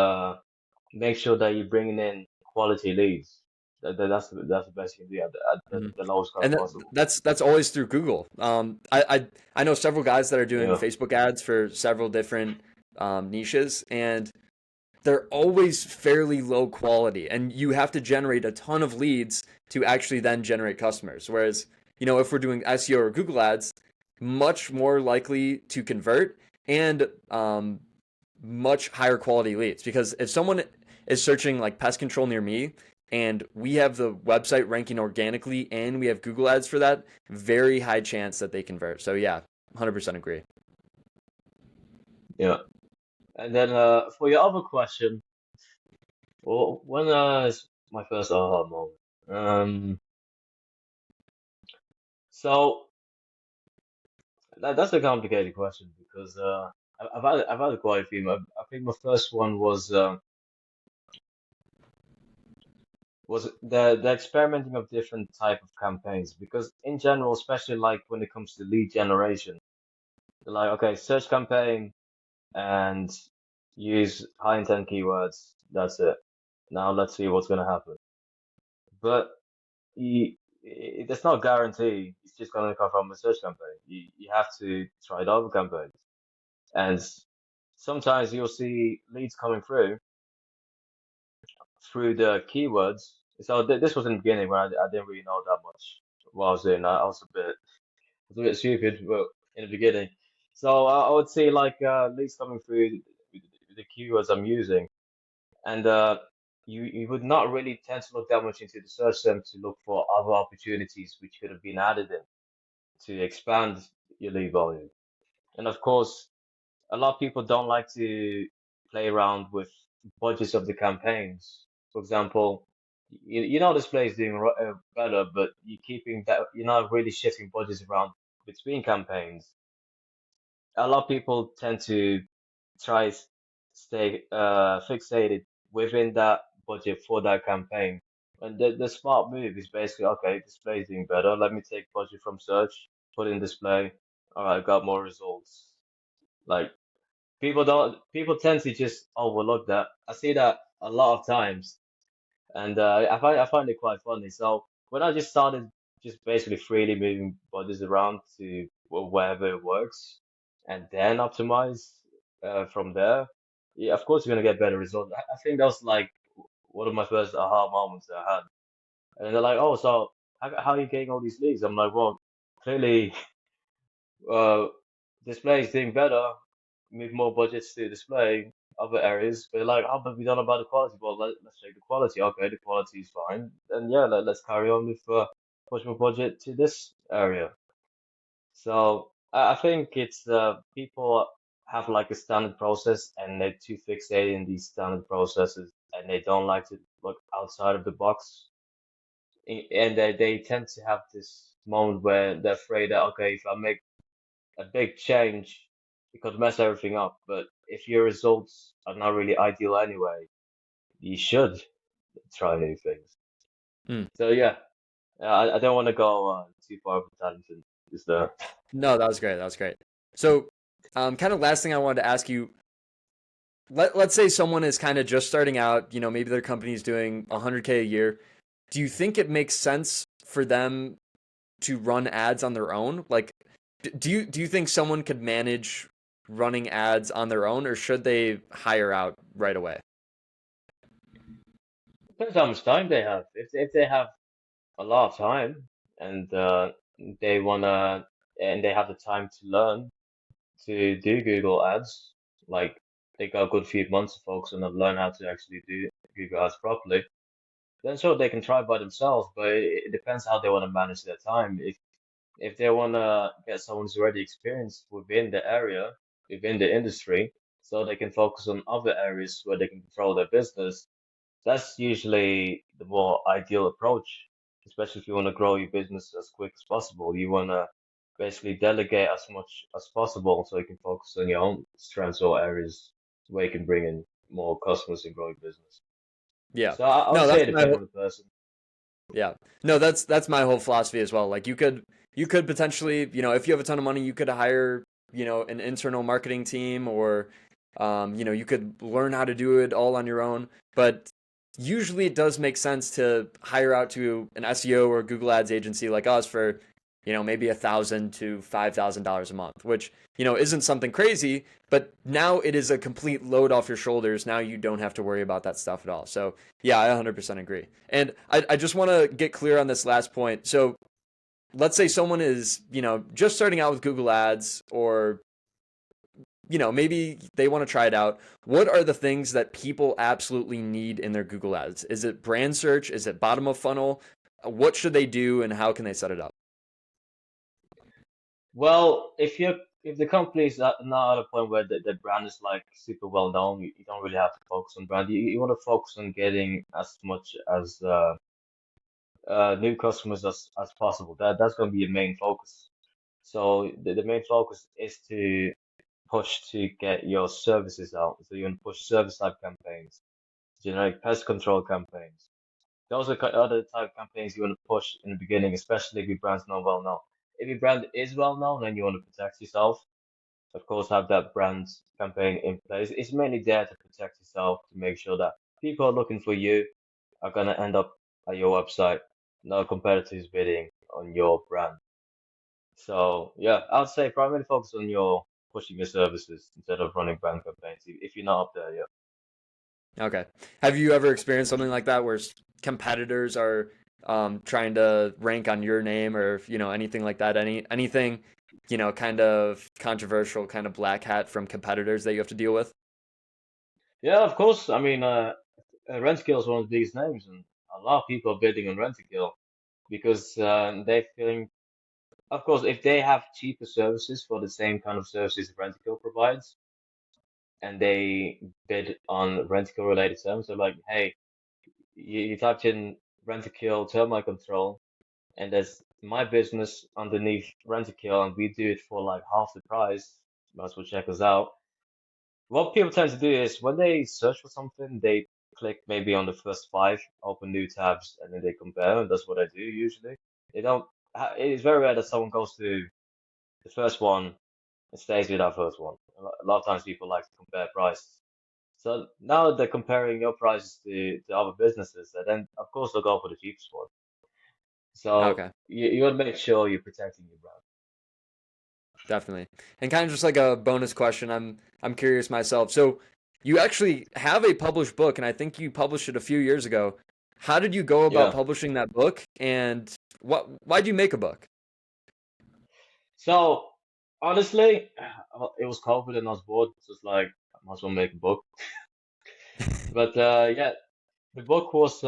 make sure that you're bringing in quality leads. That's the best you can do at Hmm. the lowest And cost possible. that's always through Google. I know several guys that are doing Yeah, Facebook ads for several different niches, and they're always fairly low quality, and you have to generate a ton of leads to actually then generate customers. Whereas, if we're doing SEO or Google ads, much more likely to convert and much higher quality leads. Because if someone is searching like pest control near me and we have the website ranking organically and we have Google ads for that, very high chance that they convert. So yeah, 100% agree. yeah. And then for your other question, well, when is my first aha moment? So that's a complicated question because I've had quite a few. I think my first one was the experimenting of different type of campaigns because in general, especially like when it comes to lead generation, like okay, search campaign and use high intent keywords. That's it. Now let's see what's gonna happen. But that's not a guarantee. It's just gonna come from a search campaign. You have to try the other campaigns, and sometimes you'll see leads coming through the keywords. So this was in the beginning when I didn't really know that much what I was doing. I was a bit stupid, well, in the beginning. So I would say like leads coming through the keywords I'm using, and you would not really tend to look that much into the search term to look for other opportunities which could have been added in to expand your lead volume. And of course, a lot of people don't like to play around with budgets of the campaigns. For example, you know display is doing better, but you're not really shifting budgets around between campaigns. A lot of people tend to try stay fixated within that budget for that campaign. And the smart move is basically, okay, display is doing better. Let me take budget from search, put in display. All right, got more results. Like people tend to just overlook that. I see that a lot of times, and I find it quite funny. So when I just started just basically freely moving bodies around to wherever it works, and then optimize from there, yeah, of course you're gonna get better results. I think that was like one of my first aha moments that I had, and they're like, "Oh, so how are you getting all these leads?" I'm like, "Well, clearly, uh, display is doing better, move more budgets to display other areas, but like, oh, but we don't know about the quality. Well, let's check the quality. Okay, the quality is fine. Then yeah, let's carry on with push more budget to this area. So I think it's people have like a standard process and they're too fixated in these standard processes and they don't like to look outside of the box. And they tend to have this moment where they're afraid that, okay, if I make a big change, it could mess everything up. But if your results are not really ideal anyway, you should try new things. Hmm. So yeah, I don't want to go too far with that. Just No, that was great. That was great. So, kind of last thing I wanted to ask you, let's say someone is kind of just starting out, maybe their company is doing 100K a year. Do you think it makes sense for them to run ads on their own? Like, do you think someone could manage running ads on their own, or should they hire out right away? depends how much time they have. If they have a lot of time and they wanna and they have the time to learn to do Google Ads, like they got a good few months to focus on and learn how to actually do Google Ads properly, then sure they can try by themselves, but it depends how they want to manage their time. If they want to get someone who's already experienced within the area, within the industry, so they can focus on other areas where they can control their business, that's usually the more ideal approach, especially if you want to grow your business as quick as possible. You want to basically delegate as much as possible so you can focus on your own strengths or areas where you can bring in more customers and grow your business. Yeah. So I would No, say that's it my depends on the person. Yeah. No, that's my whole philosophy as well. Like you could potentially, if you have a ton of money, you could hire, an internal marketing team or you could learn how to do it all on your own. But usually it does make sense to hire out to an SEO or Google Ads agency like us for, maybe $1,000 to $5,000 a month, which, isn't something crazy, but now it is a complete load off your shoulders. Now you don't have to worry about that stuff at all. So yeah, I 100% agree. And I just want to get clear on this last point. So let's say someone is, just starting out with Google Ads or, maybe they want to try it out. What are the things that people absolutely need in their Google Ads? Is it brand search? Is it bottom of funnel? What should they do and how can they set it up? Well, if the company is not at a point where the brand is like super well known, you don't really have to focus on brand. You want to focus on getting as much as new customers as possible. That's going to be your main focus. So the main focus is to push to get your services out. So you want to push service type campaigns, generic pest control campaigns. Those are other type of campaigns you want to push in the beginning, especially if your brand's not well known. If your brand is well known and you want to protect yourself, of course, have that brand campaign in place. It's mainly there to protect yourself, to make sure that people are looking for you are going to end up at your website, no competitors bidding on your brand. So yeah, I'd say primarily focus on your pushing your services instead of running brand campaigns if you're not up there yet. Okay. Have you ever experienced something like that where competitors are trying to rank on your name or anything like that? Anything kind of controversial, kind of black hat from competitors that you have to deal with? Yeah, of course. I mean, Rentokil is one of the biggest names, and a lot of people are bidding on Rentokil because they think, of course, if they have cheaper services for the same kind of services Rentokil provides, and they bid on Rentokil related terms, they're like, hey, you typed in Rentokil termite control, and there's my business underneath Rentokil, and we do it for like half the price. Might as well check us out. What people tend to do is when they search for something, they click maybe on the first five, open new tabs, and then they compare. And that's what I do usually. They don't. It's very rare that someone goes to the first one and stays with that first one. A lot of times people like to compare prices. So now that they're comparing your prices to other businesses, and then of course they'll go for the cheapest one. So Okay, you got to make sure you're protecting your brand. definitely. And kind of just like a bonus question, I'm curious myself. So you actually have a published book, and I think you published it a few years ago. How did you go about Yeah. publishing that book, and why'd you make a book? So honestly, it was COVID and I was bored. So it's like I might as well make a book. But yeah, the book was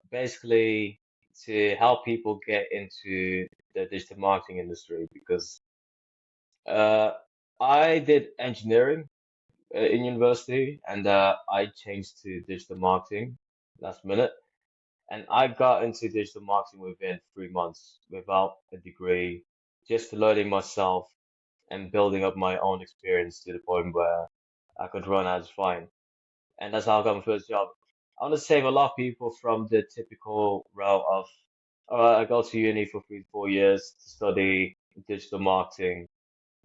basically to help people get into the digital marketing industry because uh, I did engineering in university and I changed to digital marketing last minute. And I got into digital marketing within 3 months without a degree, just learning myself and building up my own experience to the point where I could run ads fine. And that's how I got my first job. I want to save a lot of people from the typical route of, I go to uni for 3 to 4 years to study digital marketing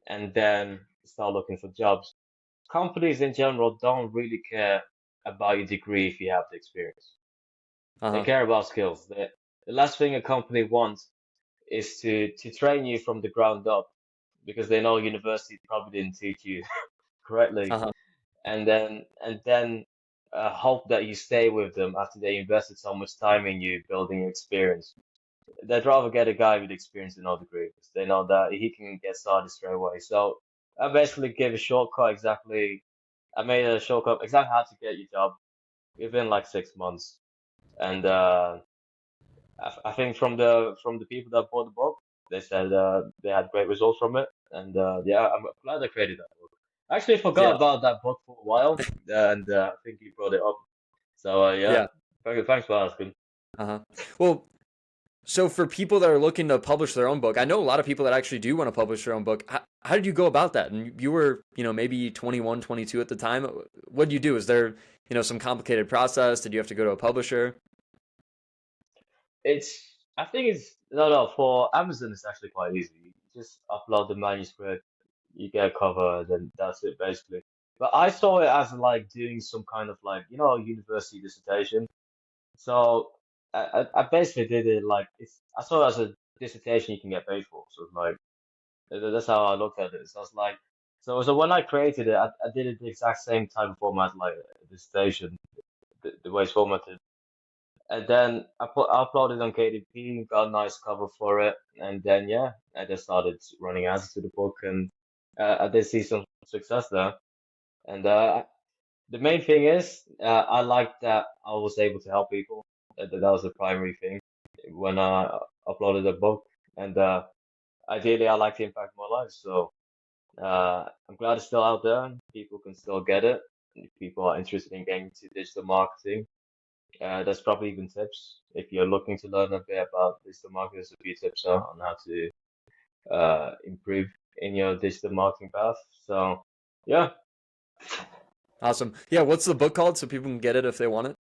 and then start looking for jobs. Companies in general don't really care about your degree if you have the experience. They Uh-huh. care about skills. The last thing a company wants is to train you from the ground up because they know university probably didn't teach you correctly, Uh-huh. and then hope that you stay with them after they invested so much time in you building experience. They'd rather get a guy with experience than no degree because they know that he can get started straight away. So I basically gave a shortcut exactly. I made a shortcut exactly how to get your job within like 6 months, and I think from the people that bought the book, they said they had great results from it, and yeah, I'm glad I created that book. I actually Yeah. forgot about that book for a while, and I think you brought it up. So yeah, Yeah. thanks for asking. Uh-huh. Well, so for people that are looking to publish their own book, I know a lot of people that actually do want to publish their own book. How did you go about that? And you were, maybe 21, 22 at the time. What did you do? Is there, some complicated process? Did you have to go to a publisher? It's I think it's no for Amazon it's actually quite easy. You just upload the manuscript, you get a cover, then that's it basically. But I saw it as like doing some kind of like university dissertation. So I basically did it like I saw it as a dissertation you can get paid for. So it's like that's how I looked at it. So I was like, so when I created it, I did it the exact same type of format like a dissertation, the way it's formatted. And then I uploaded on KDP, got a nice cover for it, and then yeah, I just started running ads to the book, and I did see some success there. And the main thing is, I liked that I was able to help people. That was the primary thing when I uploaded the book, and ideally, I like to impact my life. So I'm glad it's still out there. People can still get it. If people are interested in getting into digital marketing, there's probably even tips. If you're looking to learn a bit about digital marketing, there's a few tips on how to improve in your digital marketing path. So, yeah, Awesome. Yeah, what's the book called so people can get it if they want it?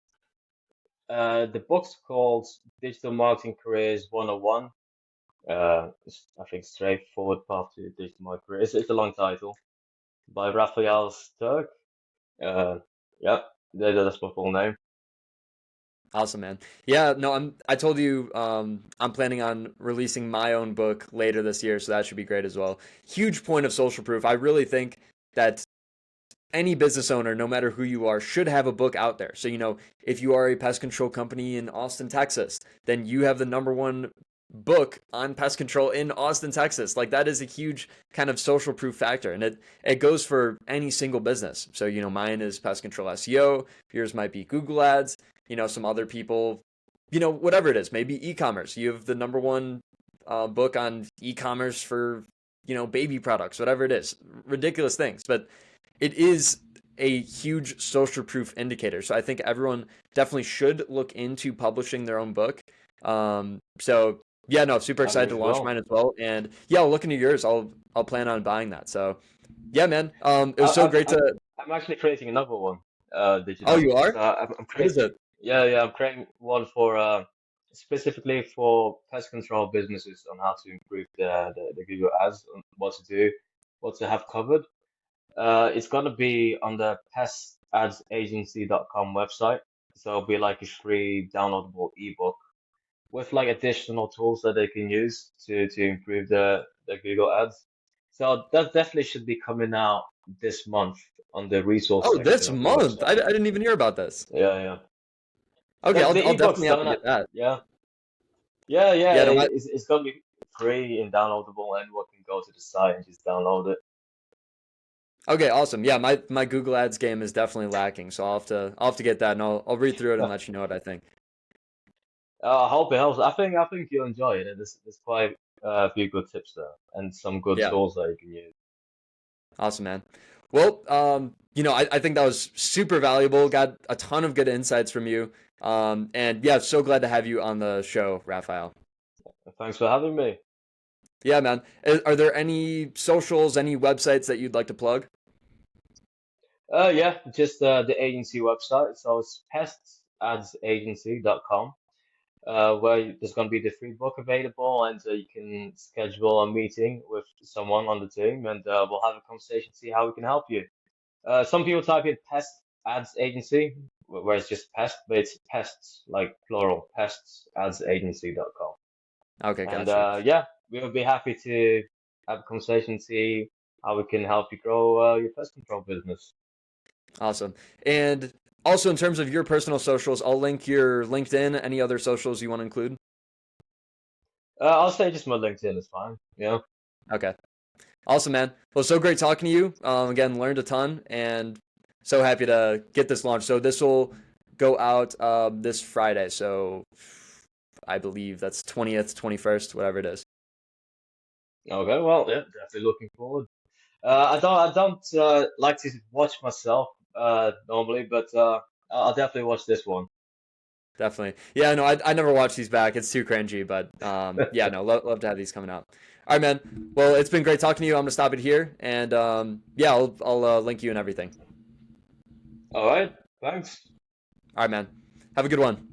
the book's called Digital Marketing Careers 101. I think straightforward path to digital marketing career. It's a long title by Raphael Sterk. Uh, yeah, that's my full name. Awesome, man. Yeah, no, I told you I'm planning on releasing my own book later this year, so that should be great as well. Huge point of social proof. I really think that any business owner, no matter who you are, should have a book out there. So, if you are a pest control company in Austin, Texas, then you have the number one book on pest control in Austin, Texas. Like that is a huge kind of social proof factor. And it goes for any single business. So, mine is pest control SEO. Yours might be Google ads, some other people, whatever it is, maybe e-commerce. You have the number one book on e-commerce for, baby products, whatever it is, ridiculous things. But it is a huge social proof indicator. So I think everyone definitely should look into publishing their own book. So yeah, no, super I excited think to as launch well. mine as well. And yeah, I'll look into yours. I'll plan on buying that. So yeah, man. It I, was so I'm great I'm to. I'm actually creating another one. Did you Oh, know? you are? So I'm What is creating. it? Yeah, yeah. I'm creating one for specifically for pest control businesses on how to improve the Google ads, on what to do, what to have covered. It's gonna be on the pestadsagency.com website. So it'll be like a free downloadable ebook with like additional tools that they can use to improve the Google ads. So that definitely should be coming out this month on the resource Oh, section this of the month. website. I didn't even hear about this. Yeah, yeah. Okay, The I'll ebook's definitely have to done. get that. Yeah, yeah, yeah. Yeah, no, It's gonna be free and downloadable. Anyone can go to the site and just download it. okay, awesome. Yeah, my Google Ads game is definitely lacking, so I'll have to get that, and I'll read through it and let you know what I think. I hope it helps. I think you'll enjoy it. And there's quite a few good tips there and some good Yeah. tools that you can use. Awesome, man. Well, I think that was super valuable. Got a ton of good insights from you. And yeah, so glad to have you on the show, Raphael. Thanks for having me. Yeah, man. Are there any socials, any websites that you'd like to plug? Yeah, just the agency website. So it's pestadsagency.com, there's going to be the free book available, and you can schedule a meeting with someone on the team, and we'll have a conversation, see how we can help you. Some people type in Pest Ads Agency, where it's just pest, but it's pests, like plural, pestadsagency.com. Okay, And gotcha. yeah, we would be happy to have a conversation, see how we can help you grow your pest control business. Awesome. And also in terms of your personal socials, I'll link your LinkedIn, any other socials you want to include. I'll say just my LinkedIn is fine. Yeah. Okay. Awesome, man. Well, so great talking to you. Again, learned a ton and so happy to get this launched. So this will go out this Friday. So I believe that's 20th, 21st, whatever it is. Okay. Well, yeah, definitely looking forward. I don't like to watch myself normally, but I'll definitely watch this one. Definitely. Yeah, no, I never watch these back. It's too cringy, but yeah, no, love to have these coming out. All right, man. Well, it's been great talking to you. I'm gonna stop it here, and yeah, I'll link you and everything. All right. Thanks. All right, man. Have a good one.